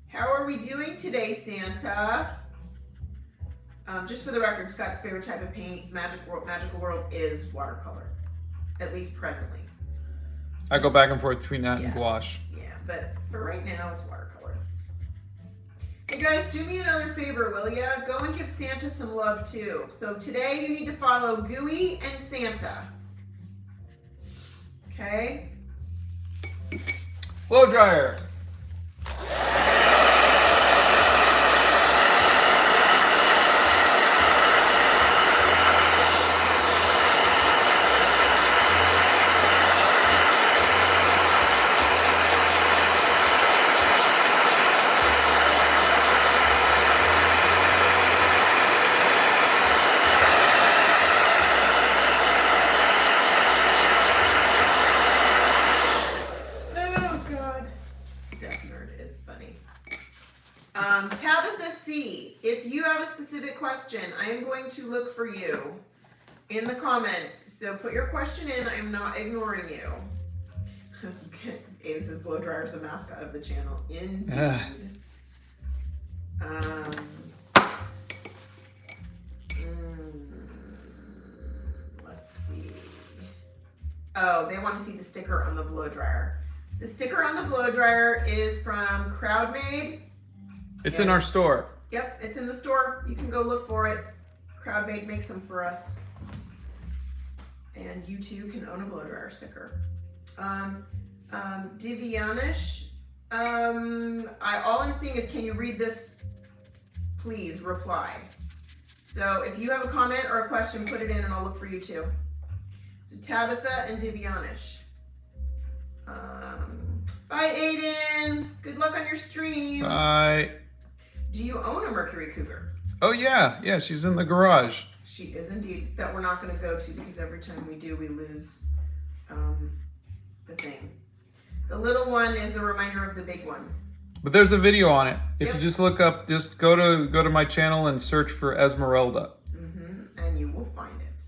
How are we doing today, Santa? Just for the record, Scott's favorite type of paint, Magical World, is watercolor, at least presently. I go back and forth between that and Yeah. gouache. Yeah, but for right now, it's watercolor. Hey guys, do me another favor, will ya? Go and give Santa some love too. So today you need to follow Gooey and Santa. Okay? Blow dryer. Tabitha C, if you have a specific question, I am going to look for you in the comments. So put your question in. I'm not ignoring you. Aiden says blow dryer is the mascot of the channel. Indeed. Let's see. Oh, they want to see the sticker on the blow dryer. The sticker on the blow dryer is from CrowdMade. It's in our store. Yep, it's in the store. You can go look for it. CrowdMade makes them for us. And you too can own a blow dryer sticker. Divyanish, all I'm seeing is, can you read this, please reply. So if you have a comment or a question, put it in and I'll look for you too. So Tabitha and Divyanish. Bye Aiden, good luck on your stream. Bye. Do you own a Mercury Cougar? Oh yeah, she's in the garage. She is indeed, that we're not going to go to because every time we do, we lose the thing. The little one is a reminder of the big one. But there's a video on it. If Yep. you just look up, just go to my channel and search for Esmeralda. And you will find it.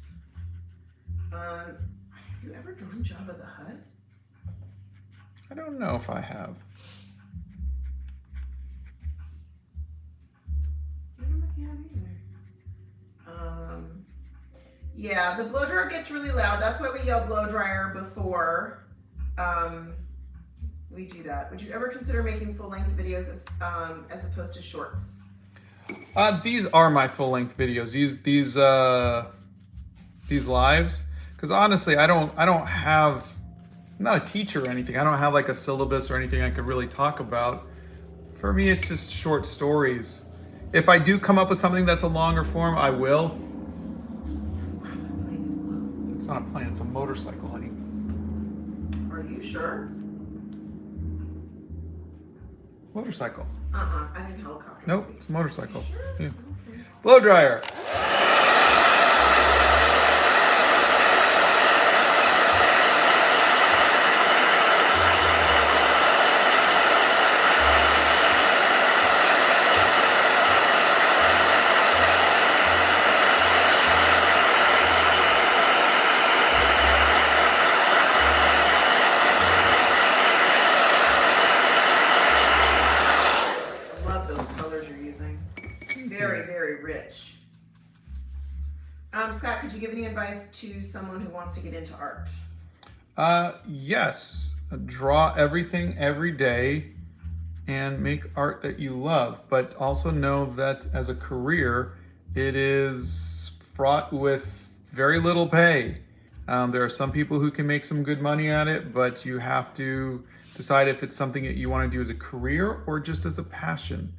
Have you ever drawn Jabba the Hutt? I don't know if I have. I don't know if you have either. Yeah, the blow dryer gets really loud. That's why we yell blow dryer before we do that. Would you ever consider making full-length videos as opposed to shorts? These are my full-length videos. These lives, because honestly, I don't have. I'm not a teacher or anything. I don't have like a syllabus or anything I could really talk about. For me, it's just short stories. If I do come up with something that's a longer form, I will. It's not a plane, it's a motorcycle, honey. Are you sure? Motorcycle. I think helicopter. Nope, it's a motorcycle. Sure? Yeah. Okay. Blow dryer. advice to someone who wants to get into art? Yes. Draw everything every day and make art that you love, but also know that as a career, it is fraught with very little pay. There are some people who can make some good money at it, but you have to decide if it's something that you want to do as a career or just as a passion.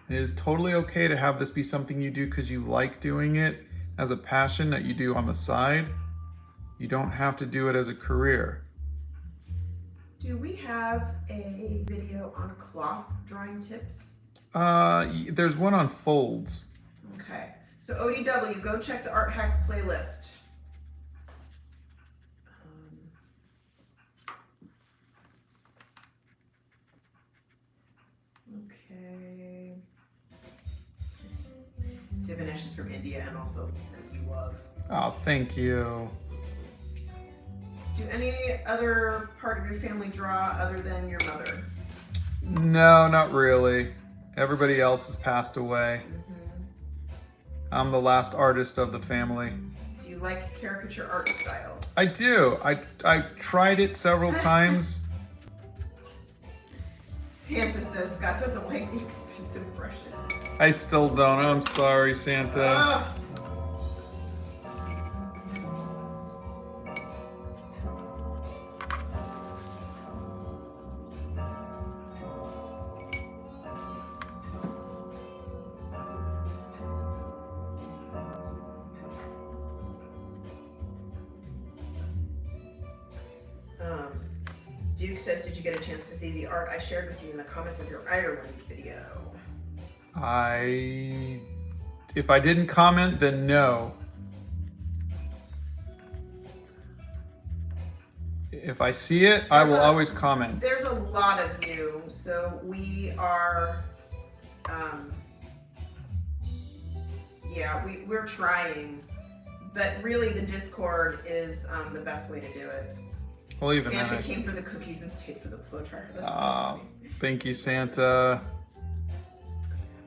It is totally okay to have this be something you do because you like doing it as a passion that you do on the side. You don't have to do it as a career. Do we have a video on cloth drawing tips? There's one on folds. Okay. So ODW, go check the Art Hacks playlist. Okay. Divinish is from India and also sends you love. Oh, thank you. Do any other part of your family draw other than your mother? No, not really. Everybody else has passed away. I'm the last artist of the family. Do you like caricature art styles? I do. I tried it several times. Santa says Scott doesn't like the expensive brushes. I still don't. I'm sorry, Santa. Ugh. Duke says, did you get a chance to see the art I shared with you in the comments of your Ireland video? If I didn't comment, then no. If I see it, I will always comment. There's a lot of you, so we are, we're trying, but really the Discord is the best way to do it. Well, even Santa came for the cookies and stayed for the flow tracker. That's so funny. Thank you, Santa.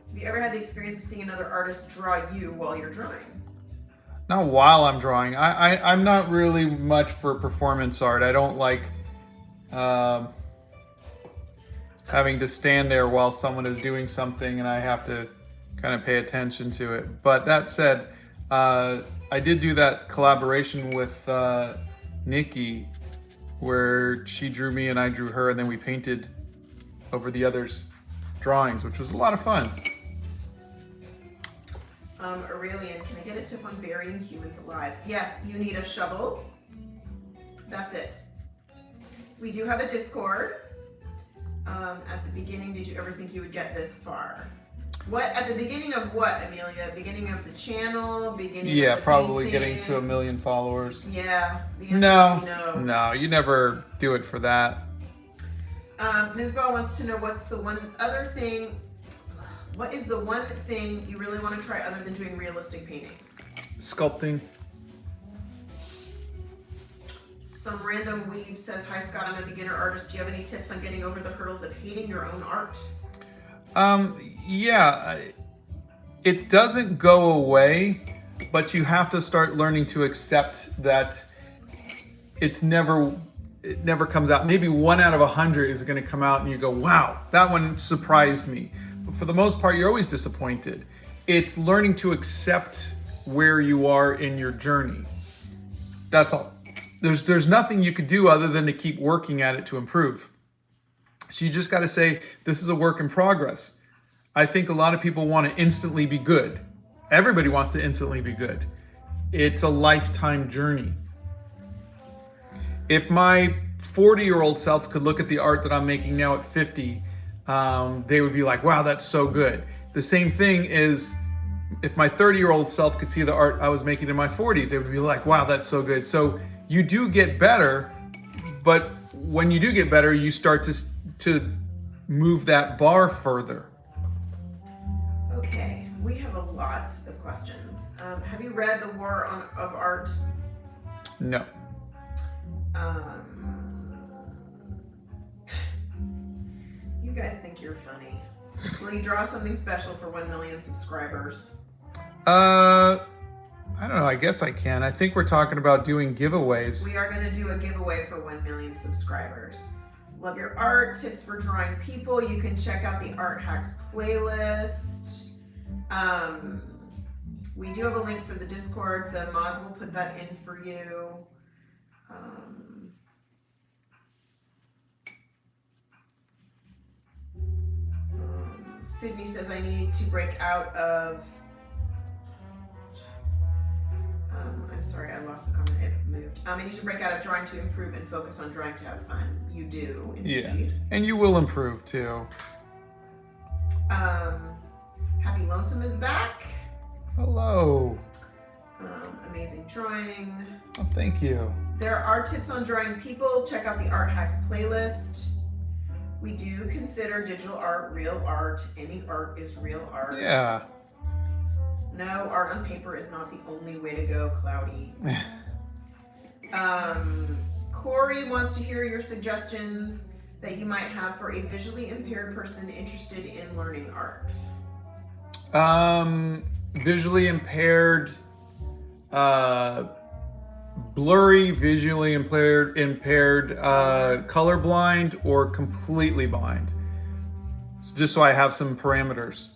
Have you ever had the experience of seeing another artist draw you while you're drawing? Not while I'm drawing. I'm not really much for performance art. I don't like having to stand there while someone is doing something and I have to kind of pay attention to it. But that said, I did do that collaboration with Nikki where she drew me and I drew her and then we painted over the others' drawings, which was a lot of fun. Aurelian, can I get a tip on burying humans alive? Yes, you need a shovel. That's it. We do have a Discord. At the beginning, did you ever think you would get this far? What, at the beginning of what, Amelia? Beginning of the channel? Beginning of the probably painting? getting to 1 million followers. Yeah, the answer would be no. No, you never do it for that. Ms. Bell wants to know what is the one thing you really want to try other than doing realistic paintings? Sculpting. Some random weeb says, hi Scott, I'm a beginner artist. Do you have any tips on getting over the hurdles of hating your own art? It doesn't go away, but you have to start learning to accept that it never comes out. Maybe 1 out of 100 is going to come out and you go, wow, that one surprised me. But for the most part, you're always disappointed. It's learning to accept where you are in your journey. That's all. There's nothing you could do other than to keep working at it to improve. So you just got to say, this is a work in progress. I think a lot of people want to instantly be good. Everybody wants to instantly be good. It's a lifetime journey. If my 40-year-old self could look at the art that I'm making now at 50, they would be like, wow, that's so good. The same thing is, if my 30-year-old self could see the art I was making in my 40s, they would be like, wow, that's so good. So you do get better, but when you do get better, you start to move that bar further. Okay, we have a lot of questions. Have you read The War of Art? No. You guys think you're funny. Will you draw something special for 1 million subscribers? I I don't know. I guess I can. I think we're talking about doing giveaways. We are going to do a giveaway for 1 million subscribers. Love your art, tips for drawing people. You can check out the Art Hacks playlist. We do have a link for the Discord. The mods will put that in for you. Sydney says I need to break out of. I'm sorry, I lost the comment. It moved. I need to break out of drawing to improve and focus on drawing to have fun. You do, indeed. Yeah, and you will improve too. Happy Lonesome is back. Hello. Amazing drawing. Oh, thank you. There are tips on drawing people. Check out the Art Hacks playlist. We do consider digital art real art. Any art is real art. Yeah. No, art on paper is not the only way to go, Cloudy. Corey wants to hear your suggestions that you might have for a visually impaired person interested in learning art. Visually impaired, blurry, visually impaired, colorblind, or completely blind. So just so I have some parameters.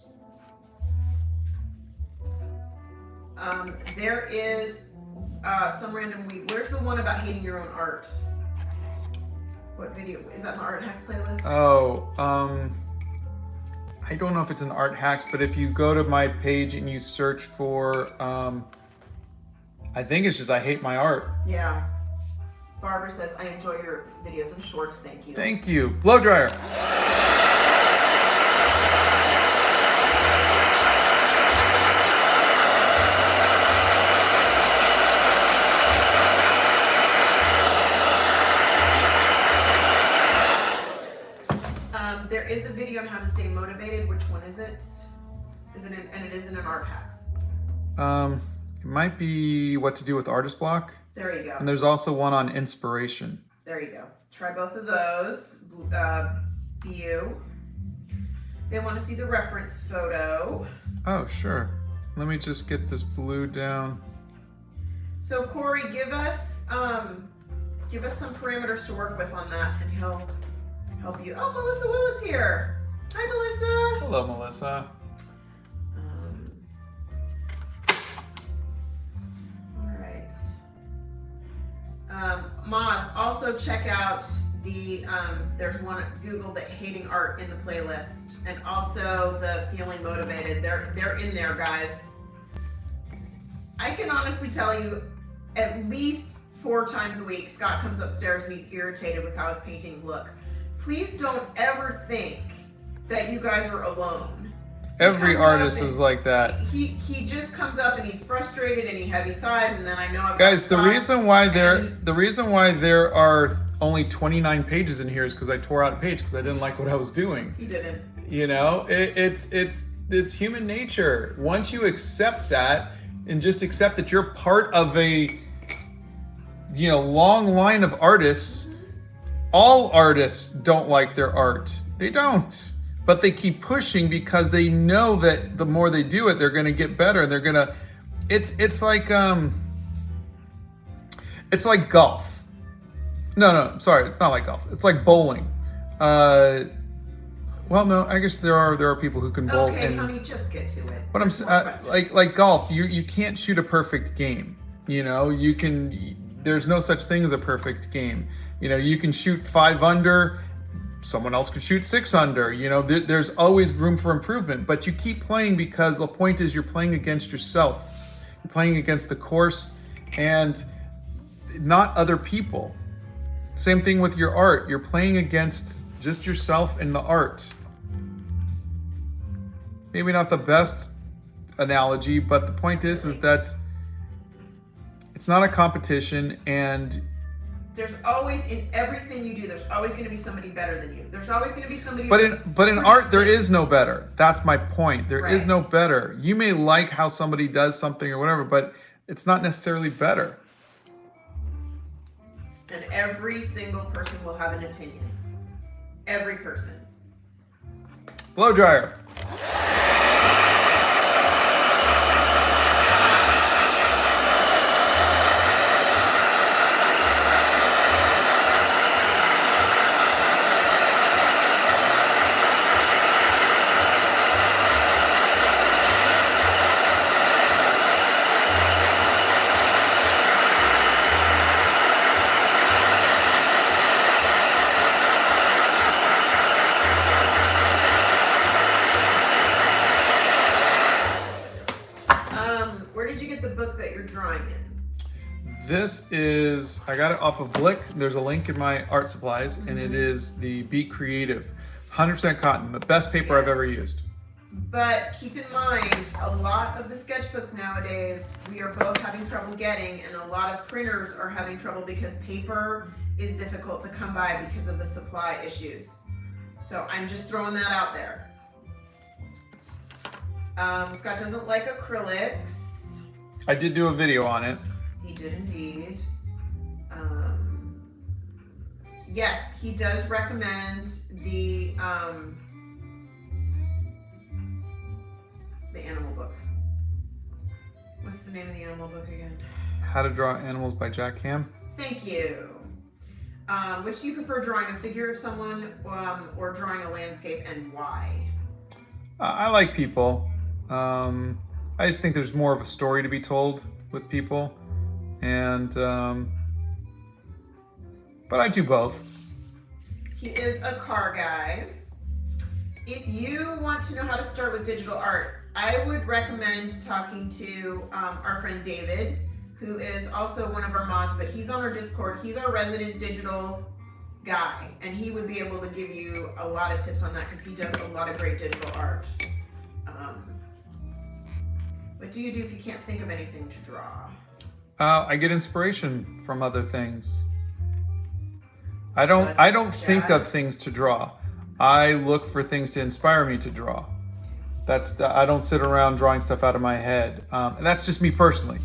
There is some random week. Where's the one about hating your own art? What video? Is that in the Art Hacks playlist? Oh, I don't know if it's in Art Hacks, but if you go to my page and you search for, I think it's just I hate my art. Yeah. Barbara says, I enjoy your videos and shorts. Thank you. Thank you. Blow dryer. There is a video on how to stay motivated. Which one is it? And it is in an Art Hacks. It might be what to do with artist block. There you go. And there's also one on inspiration. There you go. Try both of those. View. They want to see the reference photo. Oh, sure. Let me just get this blue down. So Corey, give us some parameters to work with on that, and he'll help you. Oh, Melissa Willett's here. Hi, Melissa. Hello, Melissa. All right. Moz, also check out the there's one at Google that hating art in the playlist, and also the feeling motivated. They're in there, guys. I can honestly tell you, at least 4 times a week, Scott comes upstairs and he's irritated with how his paintings look. Please don't ever think that you guys are alone. Every artist is like that. He just comes up and he's frustrated and he heavy sighs, and then I know I've Guys, the reason why there are only 29 pages in here is because I tore out a page because I didn't like what I was doing. He didn't. You know, it's human nature. Once you accept that and just accept that you're part of a long line of artists, all artists don't like their art. They don't. But they keep pushing because they know that the more they do it, they're going to get better. And they're going to, it's like golf. No, sorry, it's not like golf. It's like bowling. Well, no, I guess there are people who can bowl. Okay, honey, just get to it. But I'm like golf. You can't shoot a perfect game. There's no such thing as a perfect game. You can shoot 5 under. Someone else could shoot 6 under. There's always room for improvement, but you keep playing because the point is you're playing against yourself. You're playing against the course and not other people. Same thing with your art. You're playing against just yourself and the art. Maybe not the best analogy, but the point is that it's not a competition, and there's always, in everything you do, there's always going to be somebody better than you. There's always going to be somebody. But in art, there is no better. That's my point. There is no better. You may like how somebody does something or whatever, but it's not necessarily better. And every single person will have an opinion. Every person. Blow dryer. This is, I got it off of Blick. There's a link in my art supplies, and it is the Be Creative. 100% cotton, the best paper I've ever used. But keep in mind, a lot of the sketchbooks nowadays, we are both having trouble getting, and a lot of printers are having trouble because paper is difficult to come by because of the supply issues. So I'm just throwing that out there. Scott doesn't like acrylics. I did do a video on it. He did indeed. Yes, he does recommend the animal book. What's the name of the animal book again? How to Draw Animals by Jack Ham. Thank you. Which do you prefer, drawing a figure of someone or drawing a landscape, and why? I like people. I just think there's more of a story to be told with people. And, but I do both. He is a car guy. If you want to know how to start with digital art, I would recommend talking to our friend David, who is also one of our mods, but he's on our Discord. He's our resident digital guy, and he would be able to give you a lot of tips on that because he does a lot of great digital art. What do you do if you can't think of anything to draw? I get inspiration from other things. I don't think of things to draw. I look for things to inspire me to draw. I don't sit around drawing stuff out of my head. And that's just me personally.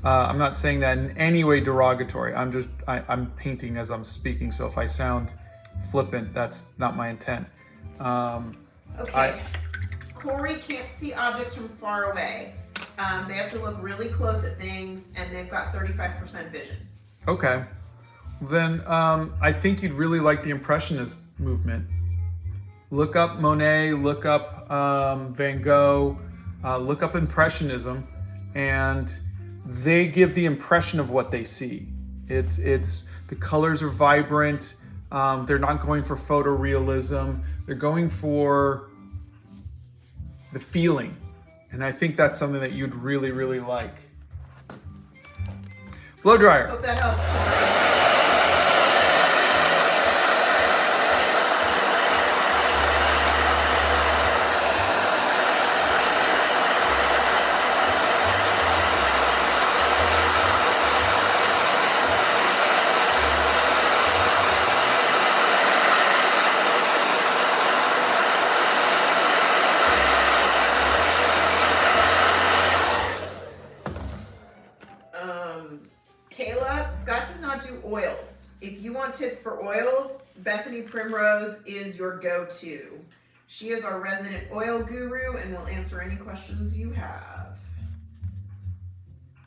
I'm not saying that in any way derogatory. I'm painting as I'm speaking. So if I sound flippant, that's not my intent. Okay. Corey can't see objects from far away. They have to look really close at things, and they've got 35% vision. Okay. Then I think you'd really like the Impressionist movement. Look up Monet, look up Van Gogh, look up Impressionism, and they give the impression of what they see. It's the colors are vibrant. They're not going for photorealism. They're going for the feeling. And I think that's something that you'd really, really like. Blow dryer. Hope that helps. Scott does not do oils. If you want tips for oils, Bethany Primrose is your go-to. She is our resident oil guru and will answer any questions you have.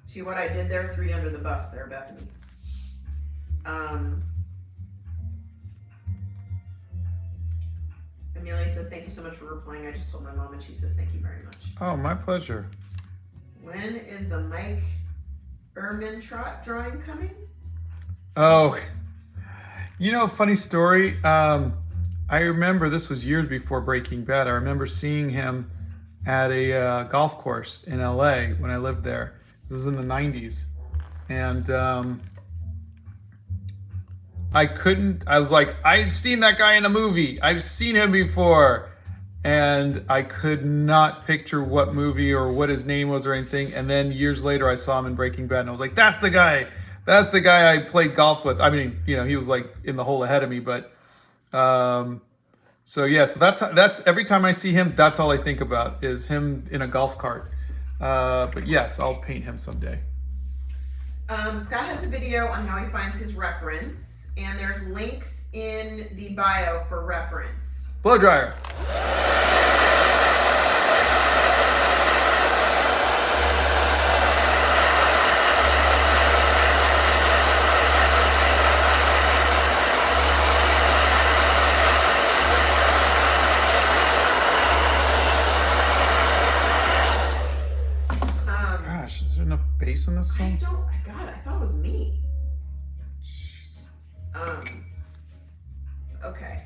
See what I did there? 3 under the bus there, Bethany. Amelia says, thank you so much for replying. I just told my mom and she says, thank you very much. Oh, my pleasure. When is the Mike Ermintrout drawing coming? Oh, funny story. I remember this was years before Breaking Bad. I remember seeing him at a golf course in LA when I lived there. This is in the 90s. And I was like, I've seen that guy in a movie. I've seen him before. And I could not picture what movie or what his name was or anything. And then years later, I saw him in Breaking Bad, and I was like, that's the guy. That's the guy I played golf with. I mean, he was like in the hole ahead of me, but so that's every time I see him, that's all I think about is him in a golf cart. But yes, I'll paint him someday. Scott has a video on how he finds his reference, and there's links in the bio for reference. Blow dryer. Gosh, is there enough bass in this song? I thought it was me. Okay.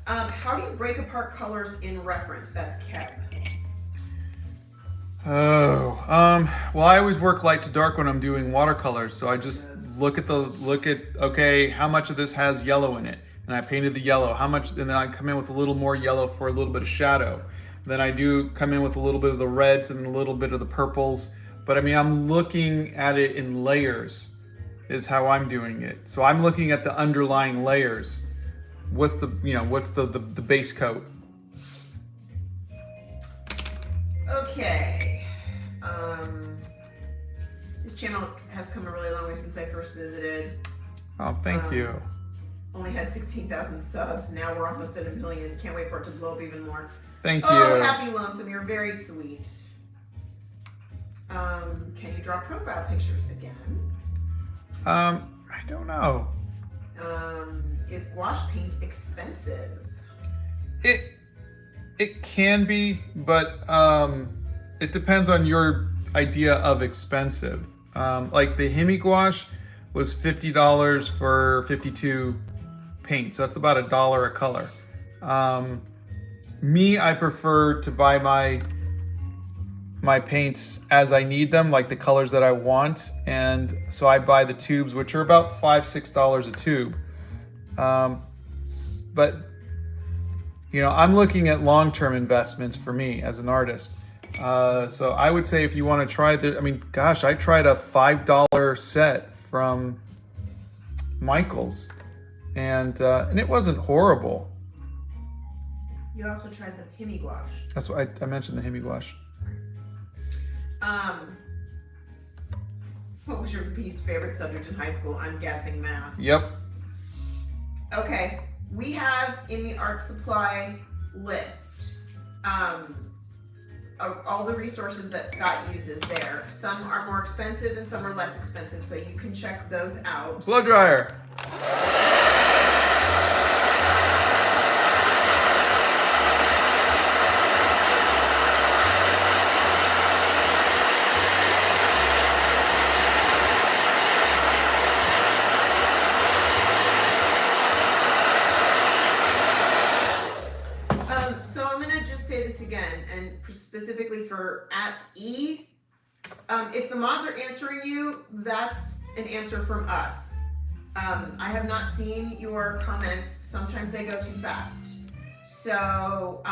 How do you break apart colors in reference? That's Kevin. Oh, well, I always work light to dark when I'm doing watercolors, so I just look at okay, how much of this has yellow in it, and I painted the yellow. How much, and then I come in with a little more yellow for a little bit of shadow. Then I do come in with a little bit of the reds and a little bit of the purples. But I mean, I'm looking at it in layers, is how I'm doing it. So I'm looking at the underlying layers. What's the base coat? Okay. This channel has come a really long way since I first visited. Oh, thank you. Only had 16,000 subs. Now we're almost at 1 million. Can't wait for it to blow up even more. Thank you. Oh, happy lonesome. You're very sweet. Can you draw profile pictures again? I don't know. Is gouache paint expensive? It can be, but it depends on your idea of expensive. Like the Hemi gouache was $50 for 52 paints. That's about $1 a color. I prefer to buy my paints as I need them, like the colors that I want, and so I buy the tubes, which are about $5-6 a tube. But you know, I'm looking at long-term investments for me as an artist. So I would say if you want to try I mean, gosh, I tried a $5 set from Michaels, and it wasn't horrible. You also tried the Hemi gouache. That's what I mentioned, the Hemi gouache. What was your least favorite subject in high school? I'm guessing math. Yep. Okay, we have in the art supply list all the resources that Scott uses there. Some are more expensive and some are less expensive, so you can check those out. Blow dryer. So I'm gonna just say this again, and specifically for @E, if the mods are answering you, that's an answer from us. I have not seen your comments. Sometimes they go too fast. So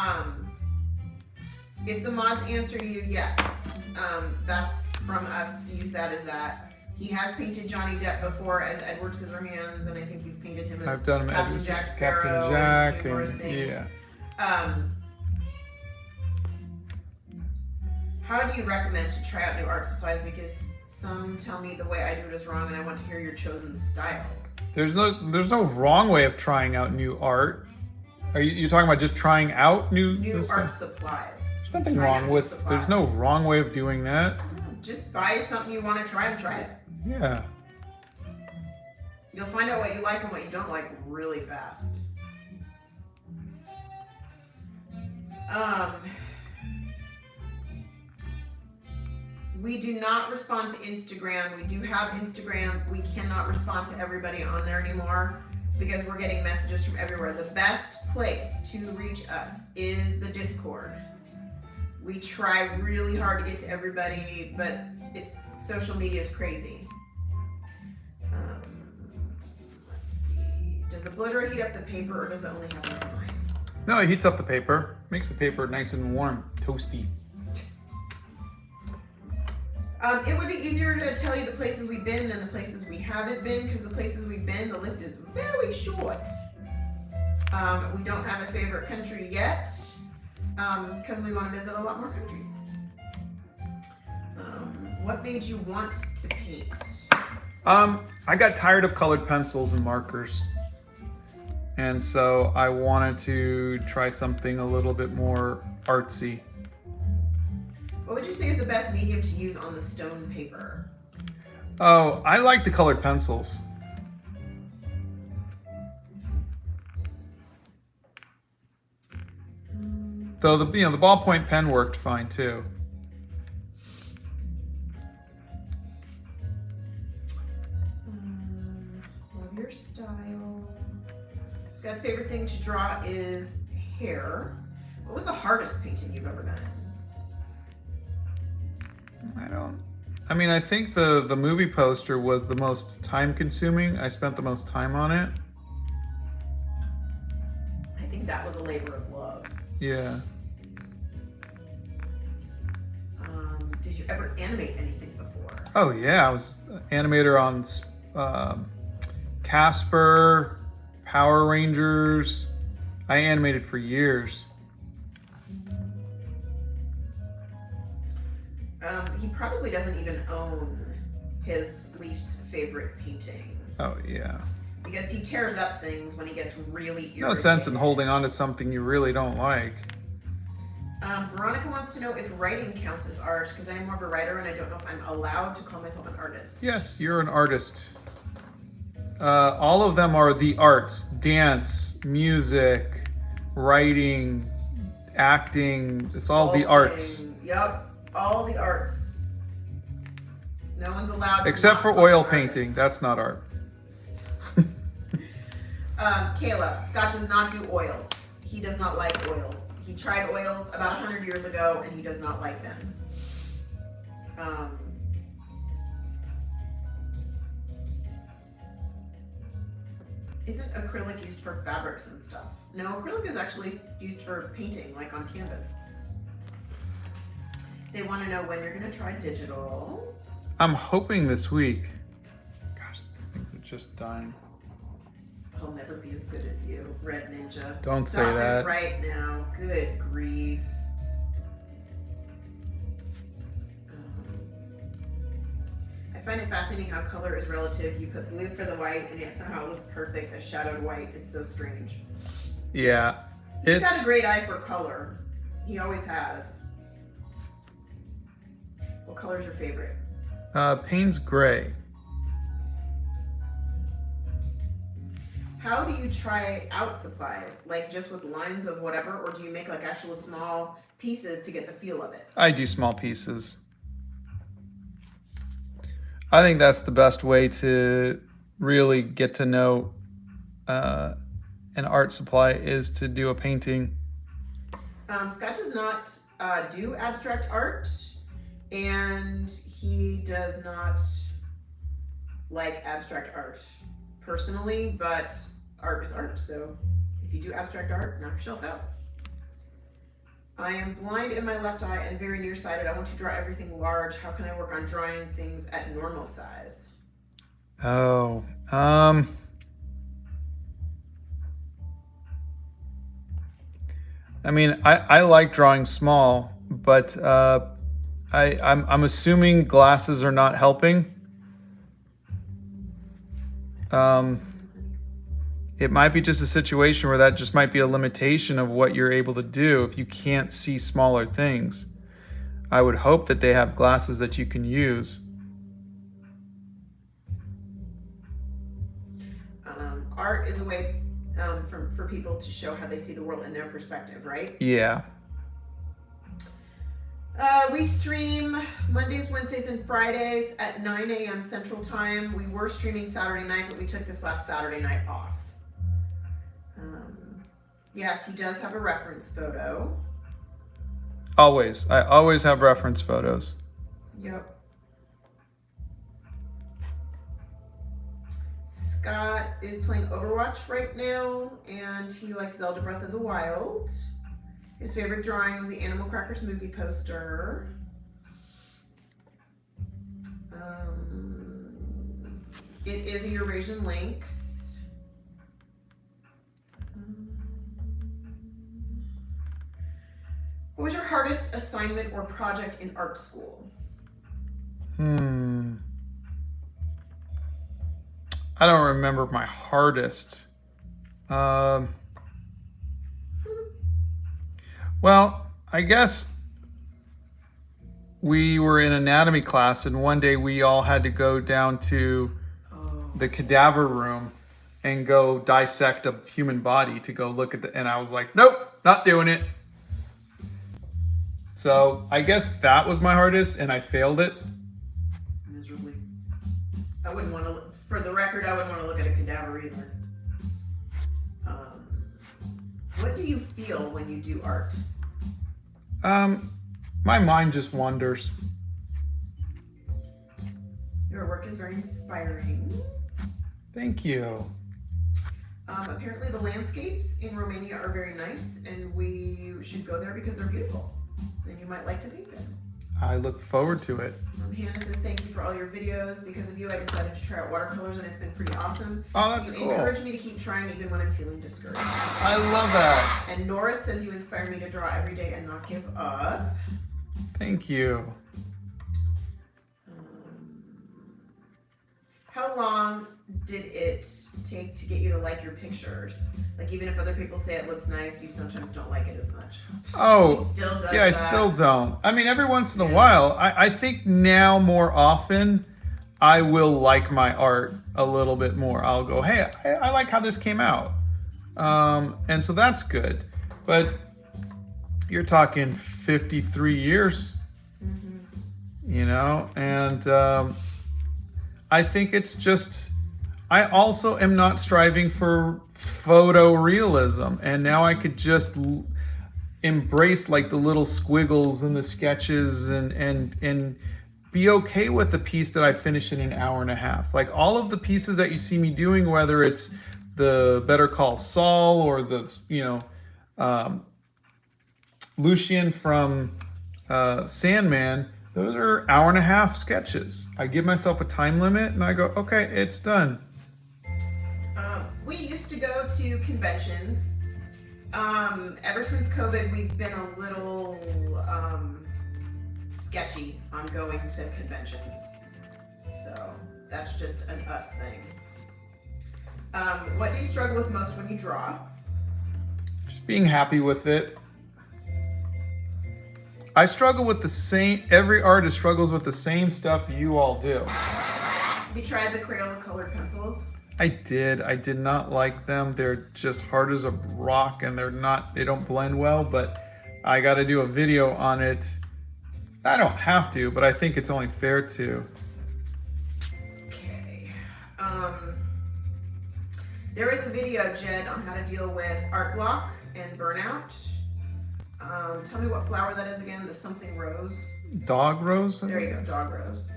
if the mods answer you, yes, that's from us. Use that as that. He has painted Johnny Depp before as Edward Scissorhands, and I think you've painted him as I've done him Captain as Jack Sparrow, Captain Jack, and numerous and things. yeah. How do you recommend to try out new art supplies? Because some tell me the way I do it is wrong, and I want to hear your chosen style. There's no wrong way of trying out new art. Are you talking about just trying out new art stuff? supplies? There's nothing wrong with. There's no wrong way of doing that. Just buy something you want to try and try it. Yeah. You'll find out what you like and what you don't like really fast. We do not respond to Instagram. We do have Instagram. We cannot respond to everybody on there anymore because we're getting messages from everywhere. The best place to reach us is the Discord. We try really hard to get to everybody, but social media is crazy. Let's see. Does the blow dryer heat up the paper, or does it only happen to mine? No, it heats up the paper. Makes the paper nice and warm, toasty. It would be easier to tell you the places we've been than the places we haven't been, because the places we've been, the list is very short. We don't have a favorite country yet, because we want to visit a lot more countries. What made you want to paint? I got tired of colored pencils and markers. And so I wanted to try something a little bit more artsy. What would you say is the best medium to use on the stone paper? Oh, I like the colored pencils. Though the ballpoint pen worked fine too. Love your style. Scott's favorite thing to draw is hair. What was the hardest painting you've ever done? I mean, I think the movie poster was the most time consuming. I spent the most time on it. I think that was a labor of love. Yeah. Did you ever animate anything before? Oh yeah, I was animator on Casper, Power Rangers. I animated for years. He probably doesn't even own his least favorite painting. Oh yeah. Because he tears up things when he gets really irritated. No sense in holding on to something you really don't like. Veronica wants to know if writing counts as art, because I'm more of a writer and I don't know if I'm allowed to call myself an artist. Yes, you're an artist. All of them are the arts: dance, music, writing, acting. It's all the arts. Yep, all the arts. No one's allowed to. Except for oil painting. That's not art. Kayla, Scott does not do oils. He does not like oils. He tried oils about 100 years ago and he does not like them. Isn't acrylic used for fabrics and stuff? No, acrylic is actually used for painting, like on canvas. They want to know when you're going to try digital. I'm hoping this week. Gosh, this thing is just dying. I'll never be as good as you, Red Ninja. Don't Stop say that. it right now. Good grief. I find it fascinating how color is relative. You put blue for the white, and yet somehow it looks perfect as shadowed white. It's so strange. Yeah. He's got a great eye for color. He always has. What color is your favorite? Payne's gray. How do you try out supplies? Like just with lines of whatever, or do you make like actual small pieces to get the feel of it? I do small pieces. I think that's the best way to really get to know an art supply is to do a painting. Scott does not do abstract art, and he does not like abstract art personally, but art is art, so if you do abstract art, knock yourself out. I am blind in my left eye and very nearsighted. I want to draw everything large. How can I work on drawing things at normal size? Oh, I mean, I like drawing small, but I'm assuming glasses are not helping. It might be just a situation where that just might be a limitation of what you're able to do if you can't see smaller things. I would hope that they have glasses that you can use. Art is a way for people to show how they see the world in their perspective, right? Yeah. We stream Mondays, Wednesdays, and Fridays at 9 a.m. Central Time. We were streaming Saturday night, but we took this last Saturday night off. Yes, he does have a reference photo. Always. I always have reference photos. Yep. Scott is playing Overwatch right now, and he likes Zelda Breath of the Wild. His favorite drawing was the Animal Crackers movie poster. It is a Eurasian Lynx. What was your hardest assignment or project in art school? I don't remember my hardest. Well, I guess we were in anatomy class, and one day we all had to go down to the cadaver room and go dissect a human body to go look at and I was like, nope, not doing it. So I guess that was my hardest, and I failed it. Miserably. I wouldn't want to, for the record, I wouldn't want to look at a cadaver either. What do you feel when you do art? My mind just wanders. Your work is very inspiring. Thank you. Apparently the landscapes in Romania are very nice and we should go there because they're beautiful. And you might like to paint them. I look forward to it. Hannah says thank you for all your videos. Because of you, I decided to try out watercolors and it's been pretty awesome. Oh, that's you cool. You encourage me to keep trying even when I'm feeling discouraged. I love that. And Nora says you inspire me to draw every day and not give up. Thank you. How long did it take to get you to like your pictures? Like even if other people say it looks nice, you sometimes don't like it as much. Oh, He still does yeah, I that. still don't. I mean, every once in a while, I think now more often, I will like my art a little bit more. I'll go, hey, I like how this came out. And so that's good. But you're talking 53 years, you know, and I think it's just, I also am not striving for photorealism. And now I could just embrace like the little squiggles and the sketches and be okay with the piece that I finish in an hour and a half. Like all of the pieces that you see me doing, whether it's the Better Call Saul or the, you know, Lucien from Sandman, those are hour and a half sketches. I give myself a time limit and I go, okay, it's done. We used to go to conventions. Ever since COVID, we've been a little sketchy on going to conventions. So that's just an us thing. What do you struggle with most when you draw? Just being happy with it. I struggle with the same, every artist struggles with the same stuff you all do. Have you tried the Crayola colored pencils? I did not like them. They're just hard as a rock and they don't blend well, but I got to do a video on it. I don't have to, but I think it's only fair to. Okay. There is a video, Jed, on how to deal with art block and burnout. Tell me what flower that is again, the something rose. Dog rose? There you go, dog rose.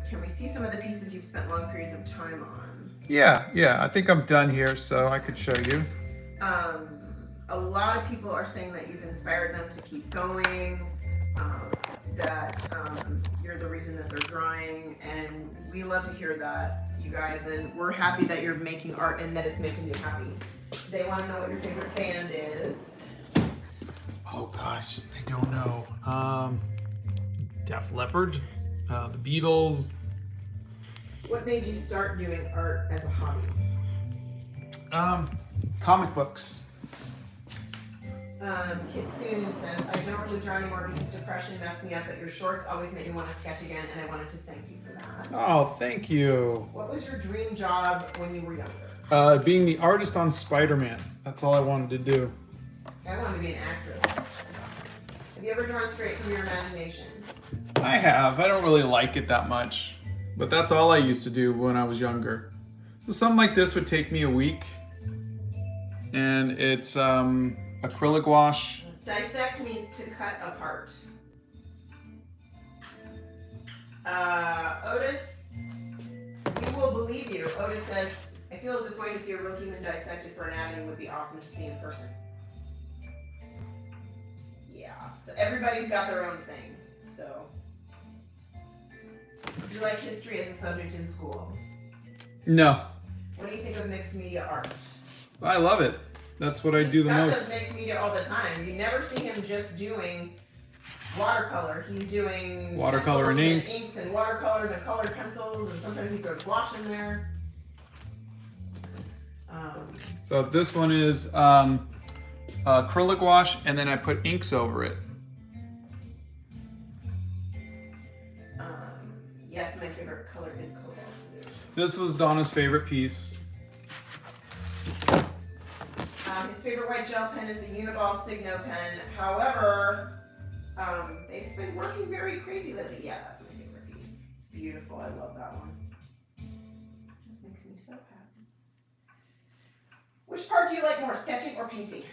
Can we see some of the pieces you've spent long periods of time on? Yeah, I think I'm done here, so I could show you. A lot of people are saying that you've inspired them to keep going, that you're the reason that they're drawing, and we love to hear that, you guys, and we're happy that you're making art and that it's making you happy. They want to know what your favorite band is. Oh gosh, I don't know. Def Leppard, the Beatles. What made you start doing art as a hobby? Comic books. Kitsune says, I don't really draw anymore because depression messed me up, but your shorts always made me want to sketch again, and I wanted to thank you for that. Oh, thank you. What was your dream job when you were younger? Being the artist on Spider-Man. That's all I wanted to do. I wanted to be an actress. Have you ever drawn straight from your imagination? I have. I don't really like it that much. But that's all I used to do when I was younger. So something like this would take me a week. And it's acrylic wash. Dissect means to cut apart. Otis, we will believe you. Otis says, I feel as if going to see a real human dissected for anatomy would be awesome to see in person. Yeah, so everybody's got their own thing, so. Do you like history as a subject in school? No. What do you think of mixed media art? I love it. That's what I do the Scott most. does mixed media all the time. You never see him just doing watercolor. He's doing Watercolor and ink. inks and watercolors and colored pencils, and sometimes he throws wash in there. So this one is acrylic wash, and then I put inks over it. Yes, my favorite color is cobalt blue. This was Donna's favorite piece. His favorite white gel pen is the Uniball Signo pen. However, they've been working very crazy lately. Yeah, that's my favorite piece. It's beautiful. I love that one. This makes me so happy. Which part do you like more, sketching or painting?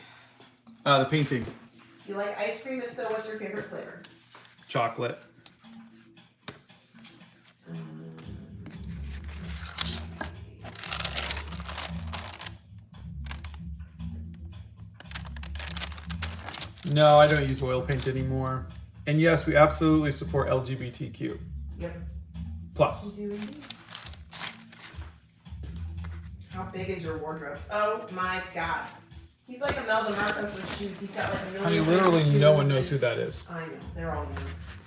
The painting. You like ice cream? If so, what's your favorite flavor? Chocolate. No, I don't use oil paint anymore. And yes, we absolutely support LGBTQ. Yep. Plus. We do indeed. How big is your wardrobe? Oh my god. He's like a Melvin Marcos with shoes. He's got like a million. Honey, pairs of literally shoes no one knows and- who that is. I know, they're all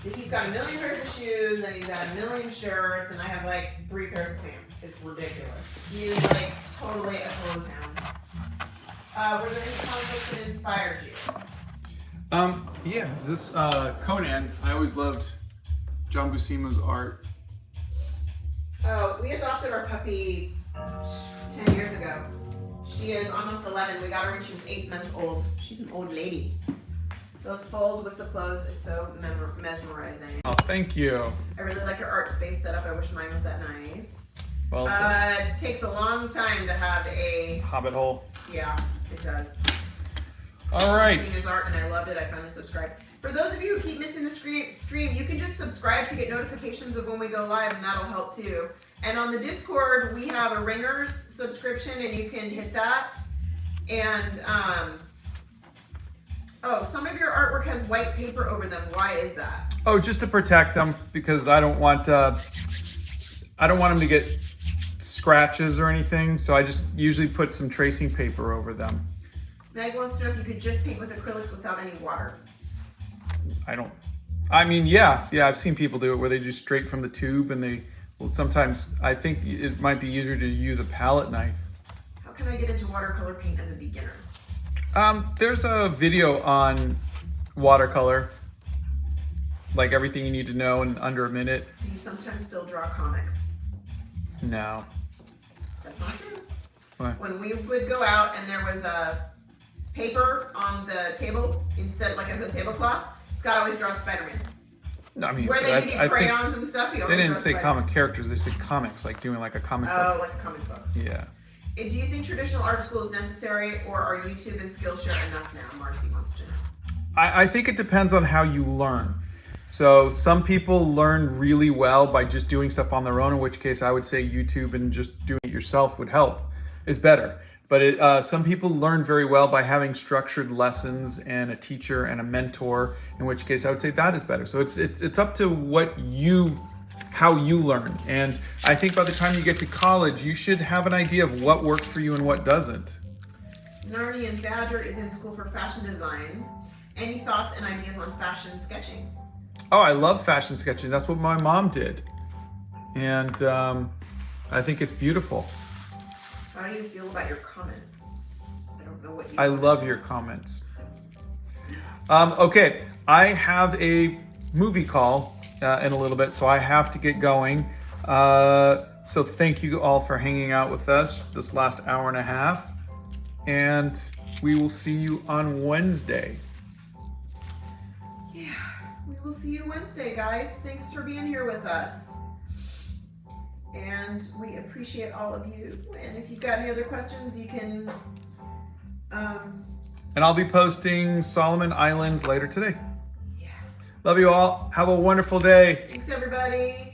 new. He's got a million pairs of shoes and he's got a million shirts and I have like 3 pairs of pants. It's ridiculous. He is like totally a clothes hound. Were there any comic books that inspired you? Yeah, this Conan, I always loved John Buscema's art. Oh, we adopted our puppy 10 years ago. She is almost 11. We got her when she was 8 months old. She's an old lady. Those fold whistle clothes is so mesmerizing. Oh, thank you. I really like your art space setup. I wish mine was that nice. Well, it's It takes a long time to have a, Hobbit hole. yeah, it does. All right. I've seen his art and I loved it. I finally subscribed. For those of you who keep missing the stream, you can just subscribe to get notifications of when we go live, and that'll help too. And on the Discord, we have a Ringers subscription, and you can hit that. And oh, some of your artwork has white paper over them. Why is that? Oh, just to protect them because I don't want them to get scratches or anything. So I just usually put some tracing paper over them. Meg wants to know if you could just paint with acrylics without any water. I mean, yeah, I've seen people do it where they just straight from the tube and sometimes I think it might be easier to use a palette knife. How can I get into watercolor paint as a beginner? There's a video on watercolor, like everything you need to know in under a minute. Do you sometimes still draw comics? No. That's not true. What? When we would go out and there was a paper on the table instead, like as a tablecloth, Scott always draws Spider-Man. No, I mean, Where they I could get think crayons and stuff. He they always didn't draws say Spider-Man. comic characters, they said comics, like doing like a comic Oh, book. like a comic book. Yeah. Do you think traditional art school is necessary, or are YouTube and Skillshare enough now? Marcy wants to know. I think it depends on how you learn. So some people learn really well by just doing stuff on their own, in which case I would say YouTube and just doing it yourself would help, is better. But some people learn very well by having structured lessons and a teacher and a mentor, in which case I would say that is better. So it's up to how you learn. And I think by the time you get to college, you should have an idea of what works for you and what doesn't. Narnie and Badger is in school for fashion design. Any thoughts and ideas on fashion sketching? Oh, I love fashion sketching. That's what my mom did. And I think it's beautiful. How do you feel about your comments? I don't know what you I love your comments. Okay, I have a movie call in a little bit, so I have to get going. So thank you all for hanging out with us this last hour and a half. And we will see you on Wednesday. Yeah, we will see you Wednesday, guys. Thanks for being here with us. And we appreciate all of you. And if you've got any other questions, you can... And I'll be posting Solomon Islands later today. Yeah. Love you all. Have a wonderful day. Thanks, everybody.